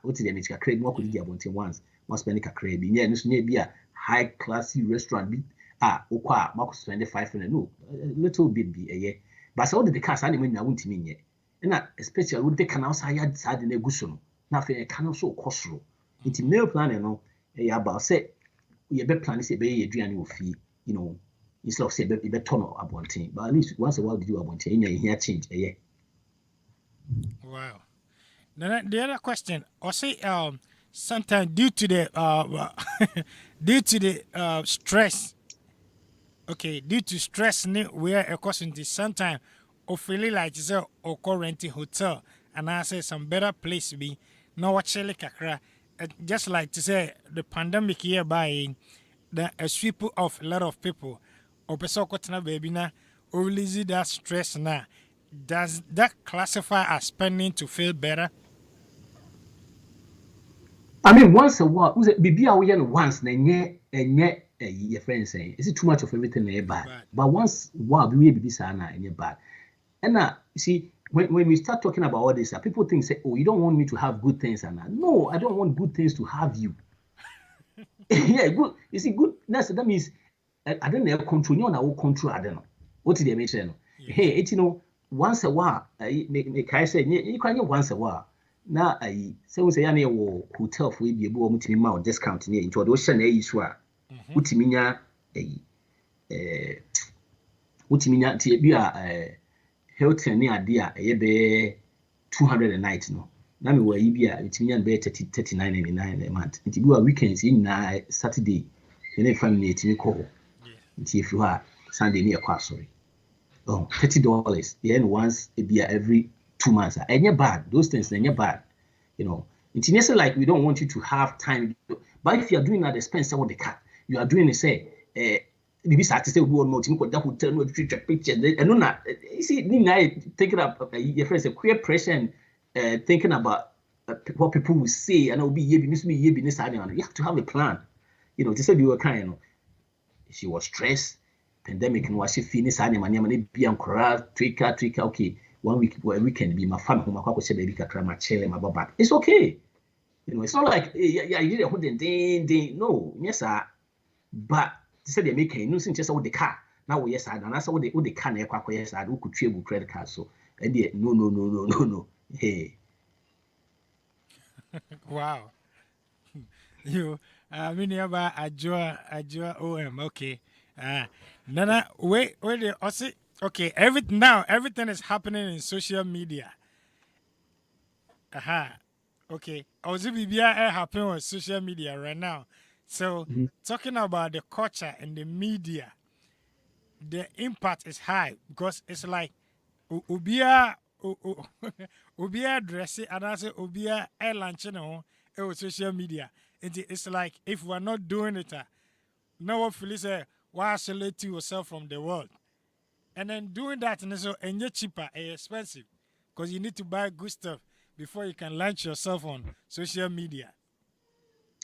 what did they make a crave more could wanting once. Must spend a crave. Yeah, no be a high classy restaurant be okwa Marcus 25 no a little bit be a year. But so the cast animal na won't mean yet. And especially when they can outside side in a gushon. Nothing I can also cost ro. It's meal planning about say you be planning say be a dream fee, instead of say be turn up one thing. But at least once a while you do one thing, you hear change a year. Wow. Then the other question, I say sometimes due to the stress. Okay, due to stress, we are a question to sometimes or feeling like it's a or renting hotel and I say some better place to be no watching kakra. Just like to say the pandemic here by a sweep of a lot of people or pesokotna baby na or release that stress now. Does that classify as spending to feel better? I mean, once a while, maybe I will once and yet your friend saying, is it too much of everything bad? But once while we be sana and you're bad. And now, you see, when we start talking about all this, people think, say, oh, you don't want me to have good things. And no, I don't want good things to have you. Yeah, good. You see, good. That means I don't have control. You know, control. I don't know. What did they mention? Hey, it's once a while. I say you can once a while. Now I say we say any hotel for be able to me discount near into ocean issue. What you mean? What you mean? Be a Hilton near dear be 200 a night. No, now me where you be it mean be 39.99 a month. It be a weekends in Saturday. You know, family to me call. If you are Sunday near sorry. Oh, $30. Yeah, and once it be every 2 months. And you're bad. Those things, then you're bad. It's not like we don't want you to have time. But if you are doing at the expense of the car, you are doing it, say, maybe Saturday we will not that hotel no treat pictures. And no, you see, thinking about your friends, a queer pressure and thinking about what people will say, and it'll be you have to have a plan. You know, they said you were kind, you know, she was stressed, pandemic, and was she finished? I mean, be on trika, okay. 1 week, weekend, be my family, my say baby, my chill, my back. It's okay. You know, it's not like, yeah, you did a whole day. No, yes, sir. But they said they make a nuisance just with the car. Now, yes, sir. And that's what they can, yes, sir. Who could trade with credit card. So, no. Hey. Wow. You, I mean, about a joy, OM, okay. Nana, wait, I see. Okay, everything is happening in social media. Okay. I was happening on social media right now. So talking about the culture and the media, the impact is high because it's like ubia dressing and I say ubia air launching on social media. It's like if we're not doing it, no one feels why isolate yourself from the world. And then doing that and so and you're cheaper and expensive because you need to buy good stuff before you can launch yourself on social media.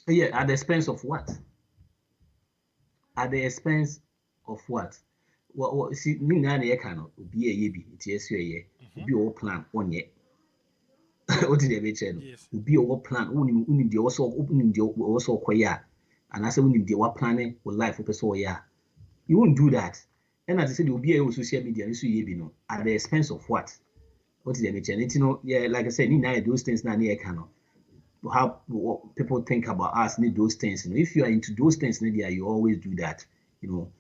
Yeah, at the expense of what? At the expense of what? Well, see, me na na cannot be a yebi. It's a be all plan on yet. What did they mention? Yes. Be all plan. Only the also opening the also choir. And I say when the what planning with life for person yeah. You won't do that. And as I said, you'll be able to social media, you at the expense of what? What did they mention? It's, you know, yeah, like I said, those things now near cannot. How what people think about us need those things. You know, if you are into those things, Nadia, you always do that. You know,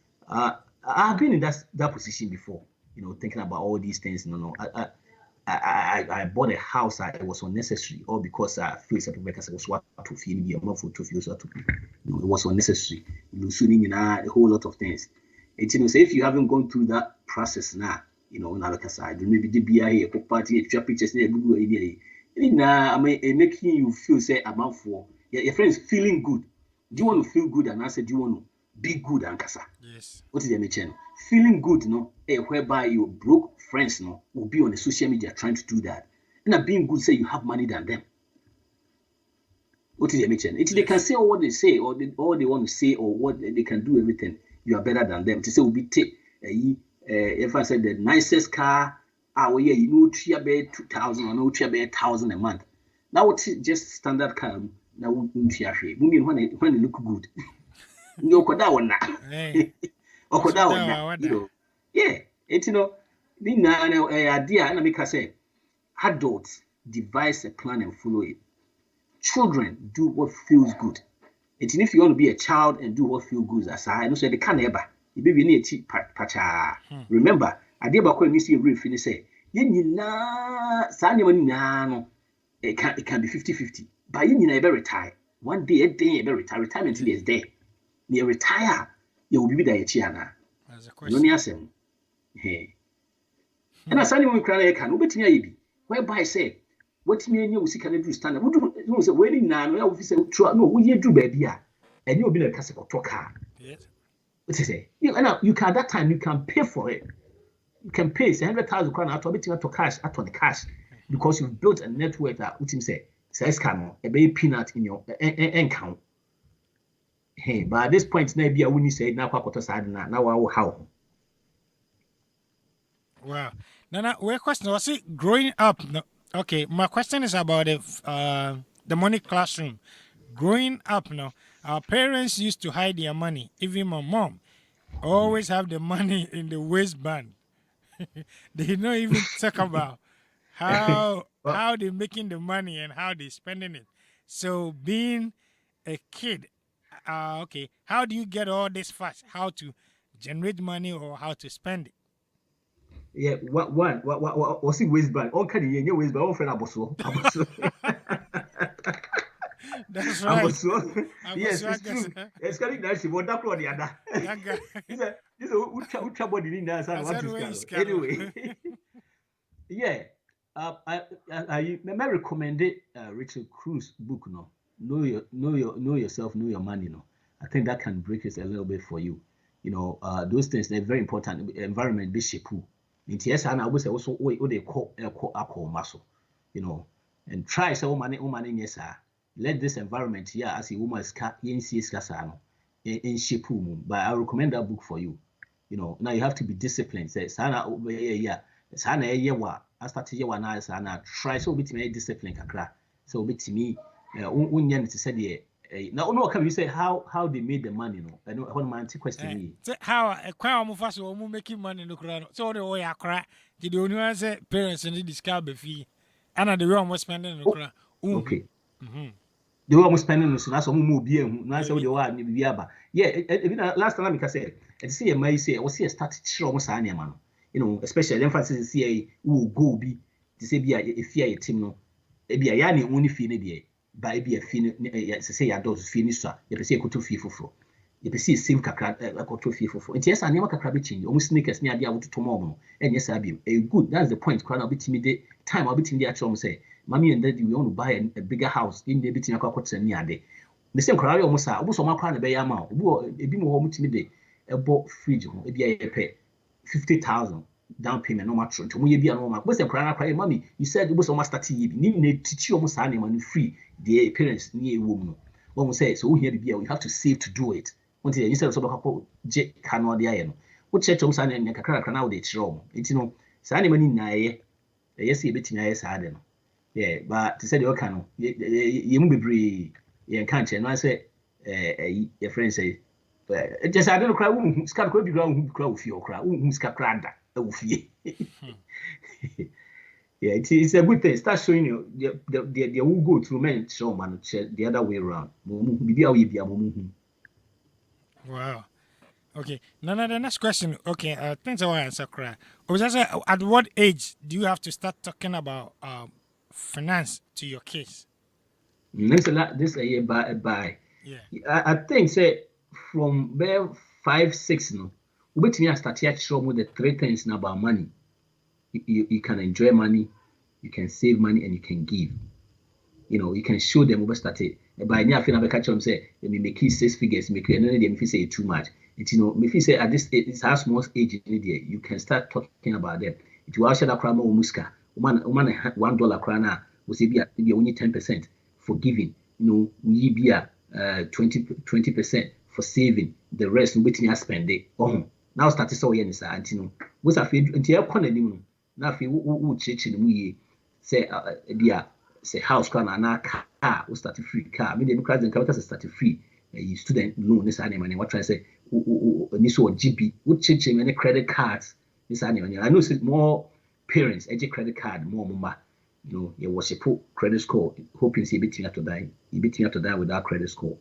I've been in that position before. You know, thinking about all these things. No, I bought a house. It was unnecessary, all because I feel something because I was what to feel me, not for to feel so to be. You know, it was unnecessary. You know, a whole lot of things. And you know, say if you haven't gone through that process now, you know, now like I said, maybe the BIA, party, pictures, I mean, it making you feel say about for your friends feeling good. Do you want to feel good? And I said, do you want to be good and kasa? Yes. What is the mention? Feeling good, no, whereby your broke friends, no, will be on the social media trying to do that. And being good, say you have money than them. What is the mention? It's they can say all what they say, or all they want to say, or what they can do everything. You are better than them. To say will be take if I said the nicest car, yeah, you know, 2,000 or no, 1,000 a month. Now it's just standard car. Now when it look good, you could that one now. You know, yeah, it's you know, the idea and make us say adults devise a plan and follow it. Children do what feels good. It's if you want to be a child and do what feels good, as I know, so they can't ever. You be near cheap pacha. Remember, I did about when you see a real finish say, no, it can be 50-50. But you never retire. One day, a day, you retire. Retirement is there. You retire, you will be there. Chiana. That's a question. Hey. And as anyone cry, can obey me. Whereby say, what me and you can do stand up. What do you say? Wedding now, no, we do baby. And you'll be a castle or talker. Yes. What you say? You can at that time you can pay for it. You can pay 100,000 crown out of it to cash out on the cash because you've built a network that what him say says can a baby peanut in your account. Hey, but at this point, maybe I wouldn't say now how. Wow. Now, where question was it growing up? No, okay, my question is about the money classroom. Growing up now, our parents used to hide their money. Even my mom always have the money in the waistband. They don't even talk about how they're making the money and how they're spending it. So being a kid, okay, how do you get all this fast? How to generate money or how to spend it? Yeah, what was it waistband? All kind of waistband, all friend Aboso. That's right. Yes, it's true. It's coming nice. What that one the other. This is ultra body in there. Anyway, yeah. I may recommend it. Richard Cruz book, no, know yourself, know your money, no. I think that can break it a little bit for you. Those things they're very important. Environment be shape. Yes, and I would say also what they call muscle, and try so money, yes, sir. Let this environment here as a woman's cat in in shape. But I recommend that book for you. Now you have to be disciplined. Say, Sana, yeah, Sana, yeah, I started here one hour, Sana, try so bit me discipline, kakra. So bit me, unyan to say, now, no, can you say how they made the money? I know one man question me. How a crown of us will making money in the crown. So the way I cry, did you only say parents and discard the fee? And the room was spending in the crown. Okay. The one was spending so that's more beer. Now, so the one be aba. Yeah, last time I said, and see a may say, I was here started strong signing man. Especially emphasis is here who go be to say be a fear team no. It be a yanny only fee by be a fin, say a dose finish, you say to fee for. You see same kakra to fee for. And yes, I never crabby almost sneakers near the out tomorrow. And yes, I be a good. That's the point. Crown, I'll be timid time. I'll be timid actually say. Mommy and daddy, we want to buy a bigger house in the between a couple of near day. The same crowd almost I was on my crown a bay amount. A bit more home to me. A bought fridge, maybe I pay 50,000 down payment, no matter to me be a normal. What's the crown cry, mommy? You said it was almost 30 need to teach you almost animal free the parents near a woman. One will say, so here be you have to save to do it. Until you said so a couple jet canoe the iron. What church on Sunday and a crack now it's wrong. It's Sunday money nae, yes, a bit nice, I don't know. Yeah, but to say the can you be brave, you can't. And I say, your friend say, just I don't cry, who's got to be ground who crow for your crowd, who's got cranda. Yeah, it's a good thing. Start showing you the who go through men show man the other way around. Wow. Okay. Now the next question. Okay, thanks for answer. At what age do you have to start talking about finance to your kids? This a year by. Yeah. I think say from there 5, 6 no. We bet me start here show me the 3 things about money. You can enjoy money, you can save money, and you can give. You can show them over started. By now, I feel like catch them say, let me make 6 figures, make it, and then they say too much. It's if you say at this it's how small age you can start talking about them. It will share that crime or muska. $1 crana will say be only 10% for giving. We be a 20% for saving. The rest we waiting spend it. Now start to saw yen sir, what's a feed until you're calling now if you church in we say say house crana na car will start free car. I mean the credit and start free. Student loan this animal and what try to say this or GB would change any credit cards this animal. I know it's more parents edge credit card more mama. You was a poor credit score, hoping see beating to die. You beating to die without credit score.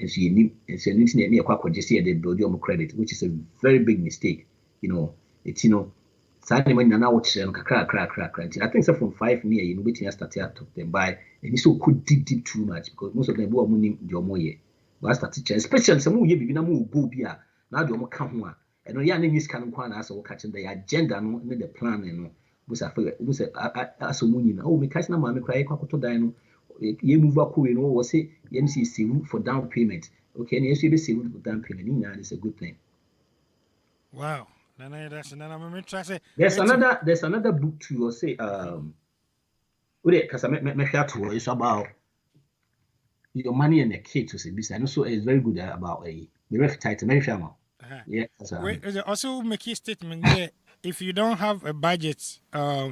And so you need internet near quite just here they build your credit, which is a very big mistake. It's sadly when you now watch crack. I think so from 5 near beating started to them by and it's so could deep too much because most of them were money your more year. But start teaching, especially some year be no go be now do more come one. And no yan is can one as or catching the agenda no the plan was as me catch na mammy cry to dino. You move up was say NCC for down payment. Okay, and yes, you be saved for down payment. It's a good thing. Wow. There's another book to you say because I make to it's about your money and the kids to say this. I know so it's very good about the ref title, very famous. Yeah. Also make a statement there. If you don't have a budget,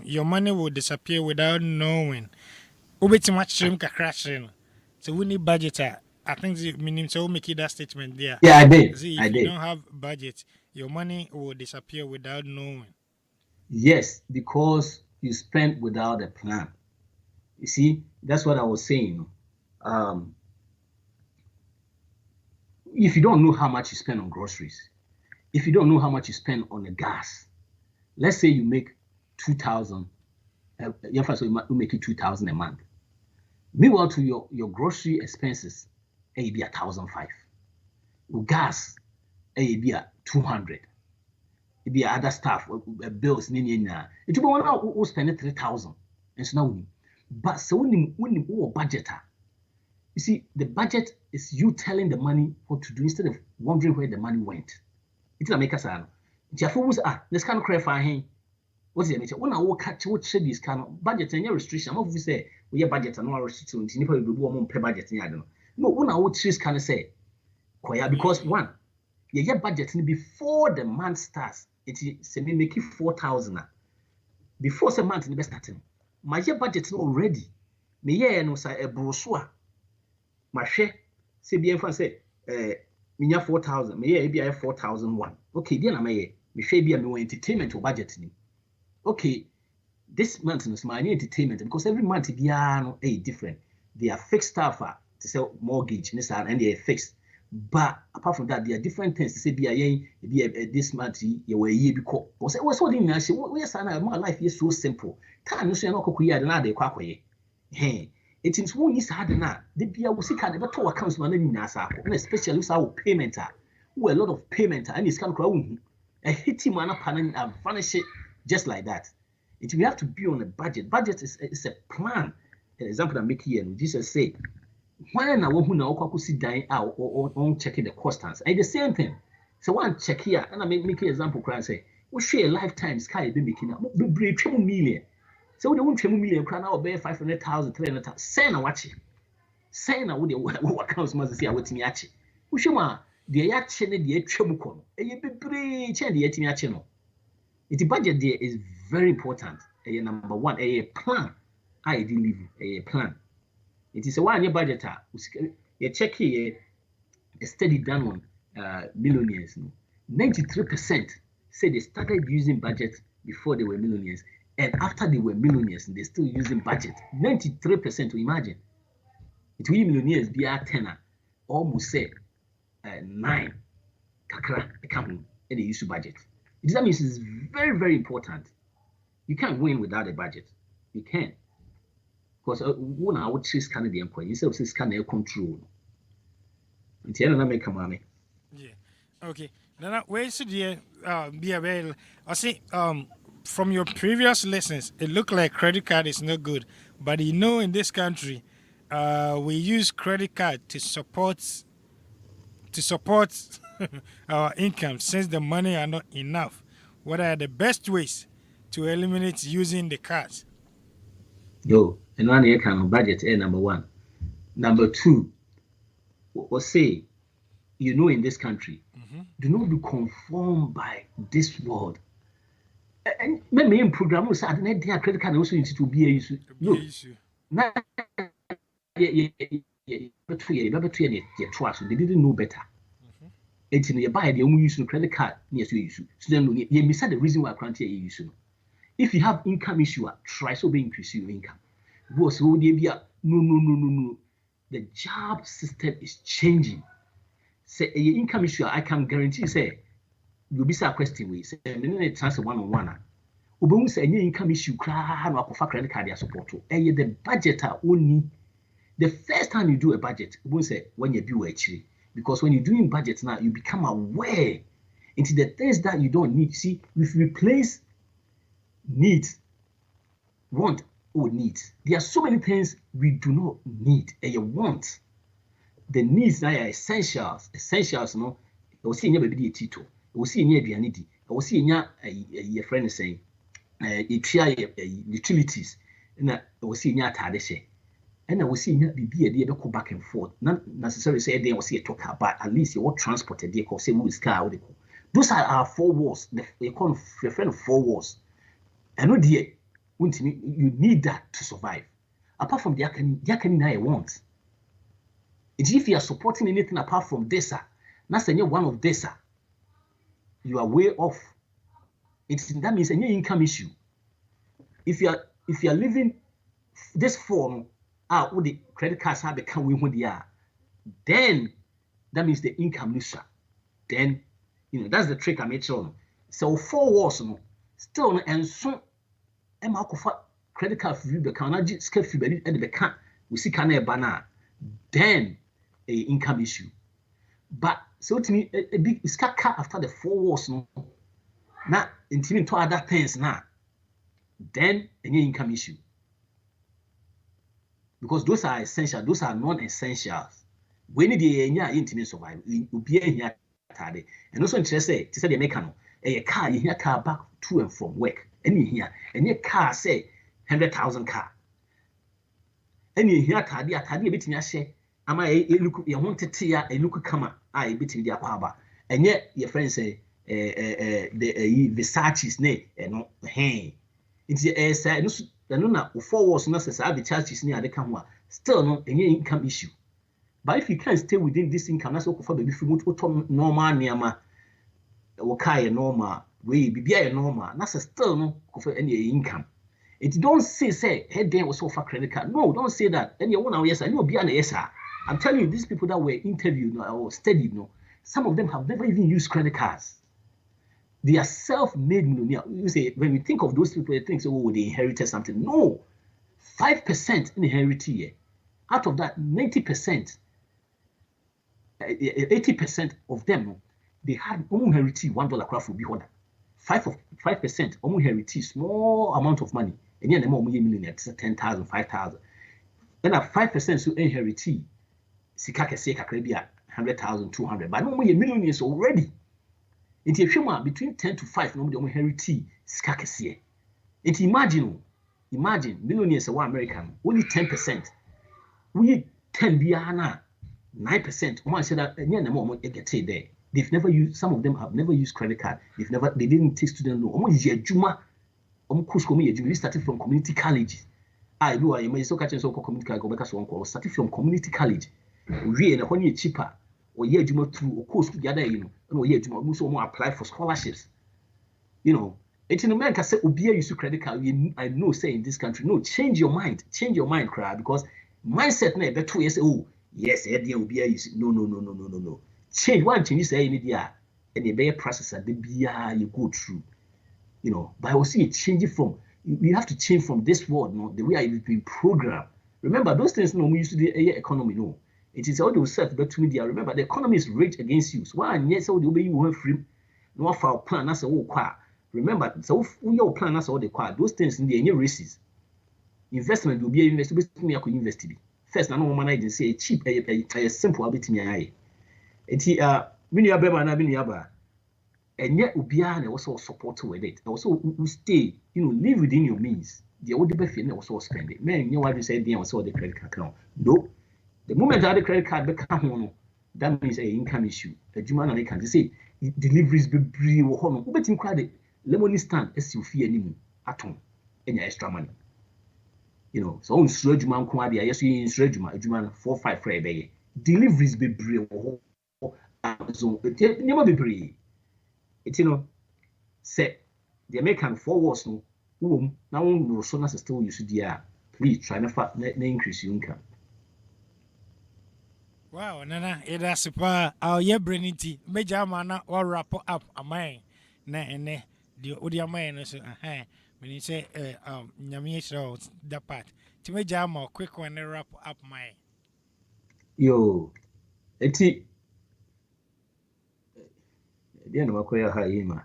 your money will disappear without knowing. Too much shrimp crashing. So we need budget. I think the meaning so make that statement there. Yeah, I did. See, if you don't have budget, your money will disappear without knowing. Yes, because you spend without a plan. You see, that's what I was saying. If you don't know how much you spend on groceries, if you don't know how much you spend on the gas, let's say you make 2,000. You make it 2,000 a month. Meanwhile, to your grocery expenses, it be 1,500. With gas, it be 200. It be other stuff, bills, it will be one who spend 3,000. And so now, but so when you budget, you see, the budget is you telling the money what to do instead of wondering where the money went. It's not make us an. Jafu this kind of cry for him. What's the nature? When I walk catch what should this kind of budget and your restriction, I'm obviously say we have budget and no restriction. You probably do one pay budget. I don't know. No, when I would choose kind of say, because one, your budget before the month starts, it's me make it 4,000. Before the month in the best starting, my year budget already. Me yeah no say a brochure. My share, say bien for say, me 4,000. Me yeah be 4,001. Okay, then I may me share be me entertainment or budget ni. Okay, this month is my entertainment because every month be different. They are fixed stuff to sell mortgage and they are fixed. But apart from that, there are different things to say. Be this month you were year because what's what in say we are my life is so simple. Time you say no kokuya na de kwakwaye. Hey, it is one is hard na. The be we see can never to accounts man ni nasa and especially our payment who a lot of payment and it's can crowd a hit man up and vanish it just like that. It we have to be on a budget. Budget is a plan. An example that make here Jesus say when I want to sit down on checking the costs and the same thing. So one check here and I make an example cry say we share lifetime sky be making up be 2 million. So we don't 2 million crown now bear 500,000 300,000 say na watch say na we accounts must say what me achi we show ma the yache ne the twam ko no e be chen the yetimi achi no it budget there is very important. Number one a plan I deliver a plan. It is a 1 year budget. You check here a study done on millionaires. 93% say they started using budget before they were millionaires, and after they were millionaires, they're still using budget. 93% to imagine. It will millionaires be a tenor, almost say 9 kakra account and they use to budget. That means it's very, very important. You can't win without a budget. You can't. Because when I would choose Canadian coin, instead of this Canadian control. Until I make money. Yeah. Okay. Now, where should you be available? I see. From your previous lessons, it looked like credit card is not good, but in this country, we use credit card to support our income since the money are not enough. What are the best ways to eliminate using the cards? Yo, and 1 year can budget number one. Number two, what say, in this country, do not be conformed by this world. And maybe in program, we say, I didn't have credit card also to be a issue. Look, now, but they didn't know better. It's in your buy the only use credit card near to issue. So then you miss the reason why I can't hear you issue. If you have income issue, try to increase your income. Because no. The job system is changing. Say a income issue, I can guarantee say you'll be a question we say transfer one-on-one. Ubuntu say any income issue cry no akofa credit card support to. The budget only the first time you do a budget, Ubuntu say when you do actually. Because when you're doing budgets now, you become aware into the things that you don't need. See, if you replace needs, want or needs, there are so many things we do not need and you want. The needs that are essentials, no. You will see in baby tito. You will see in your bianity. You will see in your friend saying, you try utilities, and you will see in your tadeshe. And I will see not be a dear go back and forth. Not necessarily say they will see a talk about at least you will transport a vehicle, say who is car. Those are our 4 walls. They call your friend 4 walls. I know dear, you need that to survive. Apart from the can I want. It's if you are supporting anything apart from this, that's one of this, you are way off. That means a new income issue. If you are living this form. What the credit cards have become when they are, then that means the income is then that's the trick I made sure. So 4 walls still and so am I credit card for you the can scale for you and the can we see can a banner then a income issue. But so to me a big is cut after the 4 walls now into other things now then a new income issue. because those are essential, those are non-essentials. We need the intimate survive. Will be here tardy. And also interest say to say the mechanic a car you hear car back to and from work. Any here and your car say 100,000 car. And you hear tardy a bit in your share. Am I look you want to tear a look come I bit in their quaba. And yet your friends say the Versace's name and hey. It's a say no 4 was not as I have the charges near the camera. Still no any income issue. But if you can't stay within this income, that's what for baby food normal near okay normal way be normal. That's still no for any income. It don't say head there was for credit card. No, don't say that. And you want yes, I know be an yes. I'm telling you, these people that were interviewed or studied, some of them have never even used credit cards. They are self-made millionaires. You say when we think of those people, they think, oh, they inherited something. No, 5% inherited. Out of that, 90%, 80% of them, they had inherited $1 crop for be order. 5% inherited small amount of money. And then the more millionaire, 10,000, 5,000. Then at 5% so inherited, sikake se kakrabia 100,000, 200. But no more millionaires already. It's a few between 10 to 5, no more inherited sikake se. It imagine millionaires are American, only 10%. We 10 biana 9%. One said that there. They've never used. Some of them have never used credit card. They didn't take student loan. We started from community college. I do. I may so catch so community college. Started from community college. We and when you cheaper or year juma through of course together. No year juma. We so more apply for scholarships. It's in America. Say Obia use credit card. I know. Say in this country, no. Change your mind, cry because mindset na better. Yes, oh yes, idea Obia use. No. Change one change say media and the better process and the beer you go through. But I will see it changing from you have to change from this world, the way I've been programmed. Remember those things we used to do economy, It is all the self but media. Remember the economy is rich against you. So why yes, all the way you want free, no for plan that's all qua. Remember, so your plan that's all the qua. Those things in the any races. Investment will be invested with me. I could invest. First, no man I didn't say cheap, a simple bit me eye. Enti mini abema na mini aba enye obia na also support with it also stay live within your means the old be na also spend it man you want to say there also the credit card account no the moment that the credit card become no that means a income issue adwuma na they can say deliveries be bree wo ho no obetim kwa de lemon stand as you fear ni mu aton enya extra money so on sure adwuma nko ade ayeso yin sure adwuma 4-5 for ebe deliveries be bree wo ho so never be brave. It's say the American 4 wars no now no so na still use there. Please try to increase your income. Wow, nana, it is super. Our year brenity major mana or wrap up a mine. Na ene the odia mine so when you say nyami show that part. To major more quick one wrap up mine. Yo, eti dia no makoya haima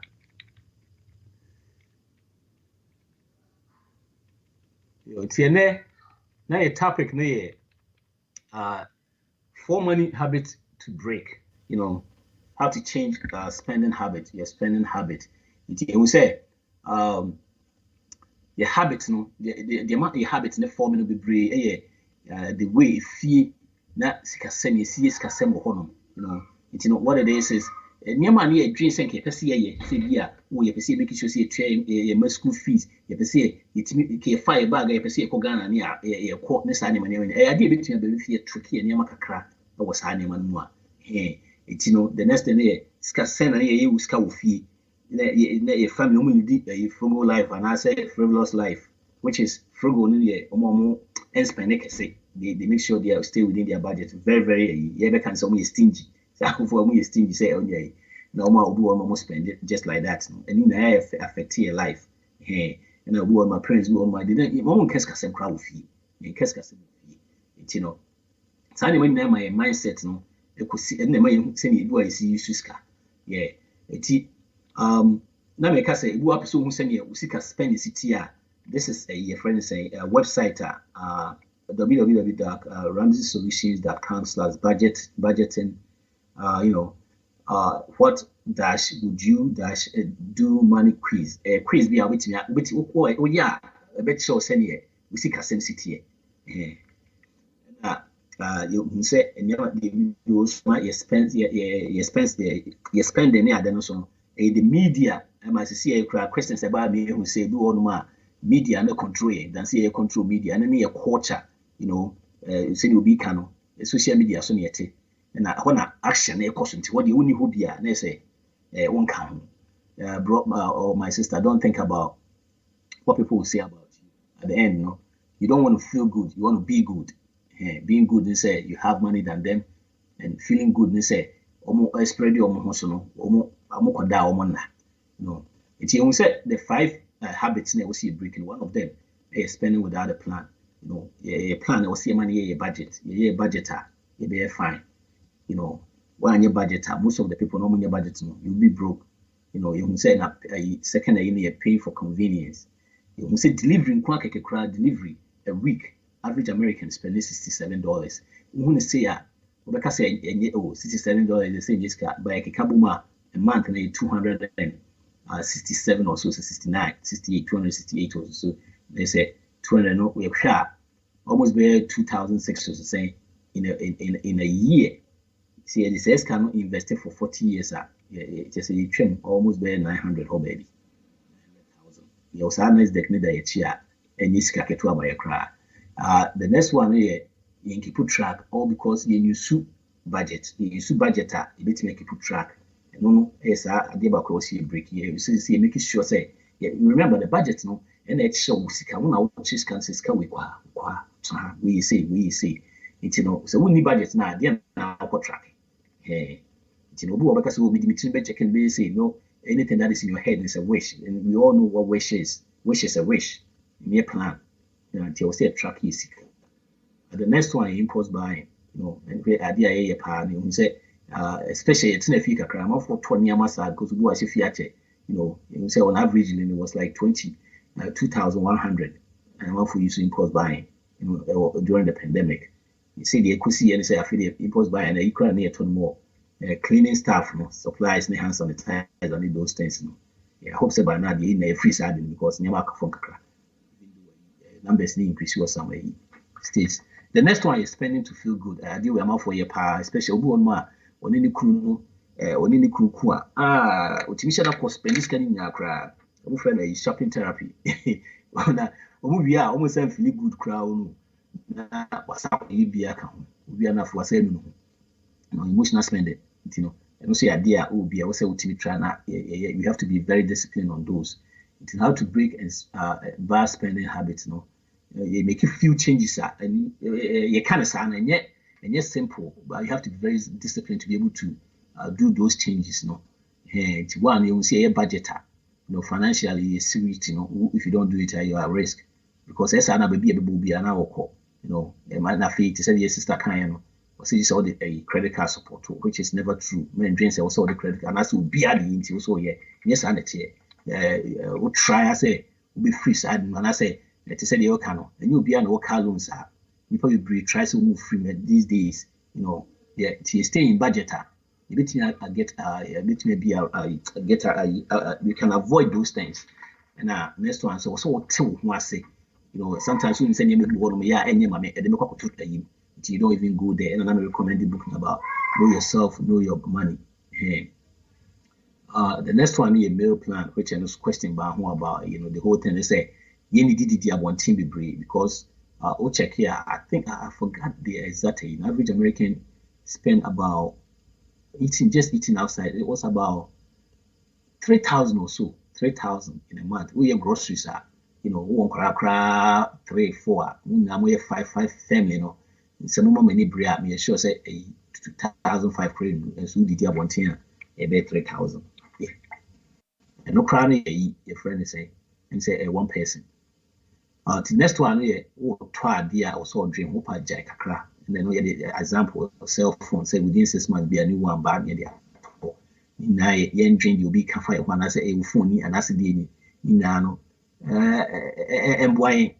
yo tiene na a topic na 4 money habit to break how to change spending habit your spending habit it we say your habits the amount your habits in the 4 money be break the way you feel na sikasem you see sikasem ho no what it is Niama ni a dream senke pese ye se bia wo ye pese make sure say ye school fees ye pese yetimi ke fire bag ye pese ko Ghana ni ye ko ne sa ne mane e ade betumi be fie tricky niama kakra e wo sa ne mane mu a the next thing ye ska sen na ye uska wo fie na ye family o mu di ye frugal life and I say frivolous life which is frugal ni ye omo spend ekese they make sure they are stay within their budget very very ye be can say omo stingy for me stingy say onye normal obi won almost spend it just like that and in affect your life and I my parents go on my didn't even keska sem crowd fee in keska sem fee so anyway na my mindset no e ko see na my say ni do I see you suska na me ka say do episode hu say ni usika spend city this is a your friend say a website www.ramseysolutions.com/budgeting. What dash would you dash do money quiz? Quiz be a bit yeah, a bit show senior. We see Kasem City. You say you spend the near the the media. I must see a questions about me who say do on my media no control than see a control media and any a culture, you say you be cano social media so near and I want action a caution to what the only who be they say one can brought or my sister, don't think about what people will say about you at the end. You don't want to feel good, you want to be good. Being good, they say you have money than them, and feeling good, they say spread your it's you said the 5 habits we see breaking. One of them is spending without a plan. A plan or see money, a budget, a budgeter, you be fine. When your budgeter, most of the people know your budget, you'll be broke. You say second you pay for convenience. You say delivering delivery a week. Average American spending $67. You want to say because say $67 the same just by a kabuma a month and $267 or so 69, 68, 268 or so. They say 200 no we have almost be 2,600 to say in a year. See the says can invest for 40 years just a trim almost be 900 or baby. 900,000. You also nice deck need a chair and this kaketua by a cry. The next one here, you can keep track, all because you use budget. You use budgeter, you need to make keep track. No, yes, I did across here break here. You see, making sure say, remember the budget, no, and it shows she's cancer we see. It's so we need budget now, then now track. Hey, because we'll be checking they say no, anything that is in your head is a wish, and we all know what wish is. Wish is a wish. Mere plan. Until say track is the next one impulse buying, and we idea a pan, you say, especially it's in a fika cram for 20 years because we was if you say on average it was like 2,100 and one for you to impulse buying, during the pandemic. You see the equity and say I feel the impulse buying and you can't near ton more cleaning staff, supplies, the hands sanitizer, and those things. I hope so by now the in a free side because never from numbers increase or some states. The next one is spending to feel good. I do amount for your power, especially on any crew, on any crew. What you should of course spend this kind in your crowd. I'm friend is shopping therapy. We are almost a feel good crowd. What's up? You be account. We are not for saying emotional spending. I don't say idea. Oh, be also to try. We have to be very disciplined on those. It's how to break bad spending habits. You make a few changes, and you kind of sound and yet simple, but you have to be very disciplined to be able to do those changes. It's one you will see a budgeter. Financially, you see it. If you don't do it, you are at risk because that's another baby will be an hour call. It might not fit to say yes, sister kind. Or say just all the credit card support, which is never true. Men drains also the credit card, and that's will be at the into so yes, and it's we'll try. I say we'll be free side, and I say to say the Okano, and you'll be an car loans. You probably try to move free these days. To stay in budgeter. You can avoid those things. And next one, so I say, sometimes when you send me and you don't even go there. And I'm recommending booking about know yourself, know your money. The next one is a meal plan, which I was questioning about the whole thing. They say you need to one team be brave because check here. I think I forgot the exact average American spend about eating outside. It was about 3,000 or so, 3,000 in a month. We have groceries are, 3, 4. We have 5 family, some more many bria. Me sure say 2,500 and so did you want here about 3,000. Yeah, and no crown your friend is say and say one person. The next one here, try dear also dream hope jack kakra. And then we had the example of cell phone say within 6 months be a new one bad media. Now yen dream you'll be cafe one as a phone and as a day nano Mbwai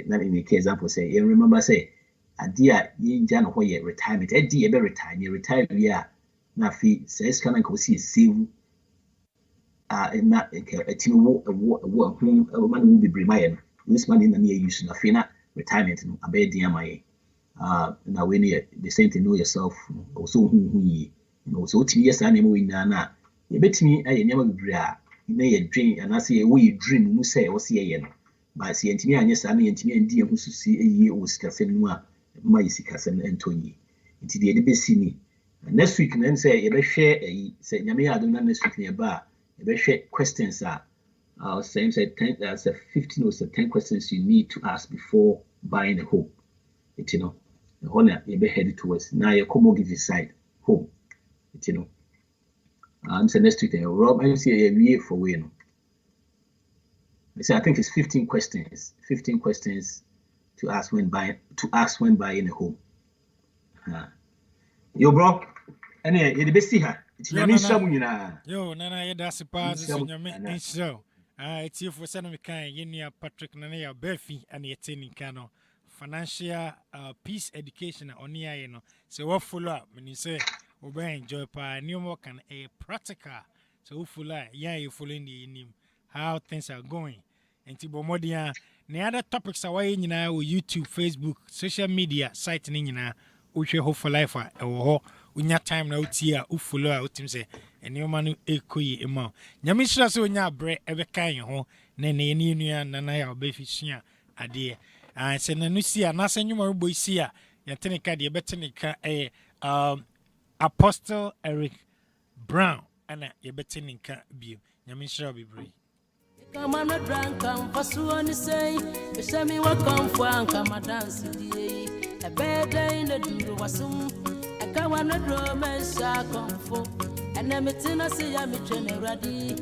na in the example say you remember say adia ye jana ho ye retirement edi e be retire we a na fi says can go see save na etimi wo man will be bremaye no this man in na use na fi na retirement no abedi amaye na when you the same to know yourself also who you know so timi yes na mo ina na ye betimi aye nyama bebre a na ye dream and I say we dream mu say wo say ye no ba say ntimi anye sa na ntimi andi ehu susi eyi o sikasem no a ma yi sikasem entonyi nti de be si ni next week na say ye be hwe eyi say nyame ya adom na next week ne ba ye be hwe questions same say 10 15 or 10 questions you need to ask before buying a home you know the honor you be headed towards now your mortgage side home you know so next week Rob I see a year for we no I say I think it's 15 questions to ask when buying a home yo bro ene you the best here it's nyame nsamu nyina yo nana ye da sepa so nyame nso it's for send me kan yenia Patrik nana ya Barfi and yete nika no financial peace education on here no so what follow up when you say we enjoy pa new more can a practical so we follow you following the name how things are going and tibo modia the other topics are why nyina on YouTube Facebook social media site ni nyina we share hope for life ho unya time na utia u follow a utim say enema no ekoyi ema nyame hira so unya bre ebe kan ho na na ni nua na ya obefisia ade se na no si na se nyuma boy si a yetenika de betenika Apostle Eric Brown ana yebetenika bio nyame hira bebre come on a drunk come pasu on say show me what come for and come dance die a bed in the do wasum I come on a drum and come for and I'm say ya me ready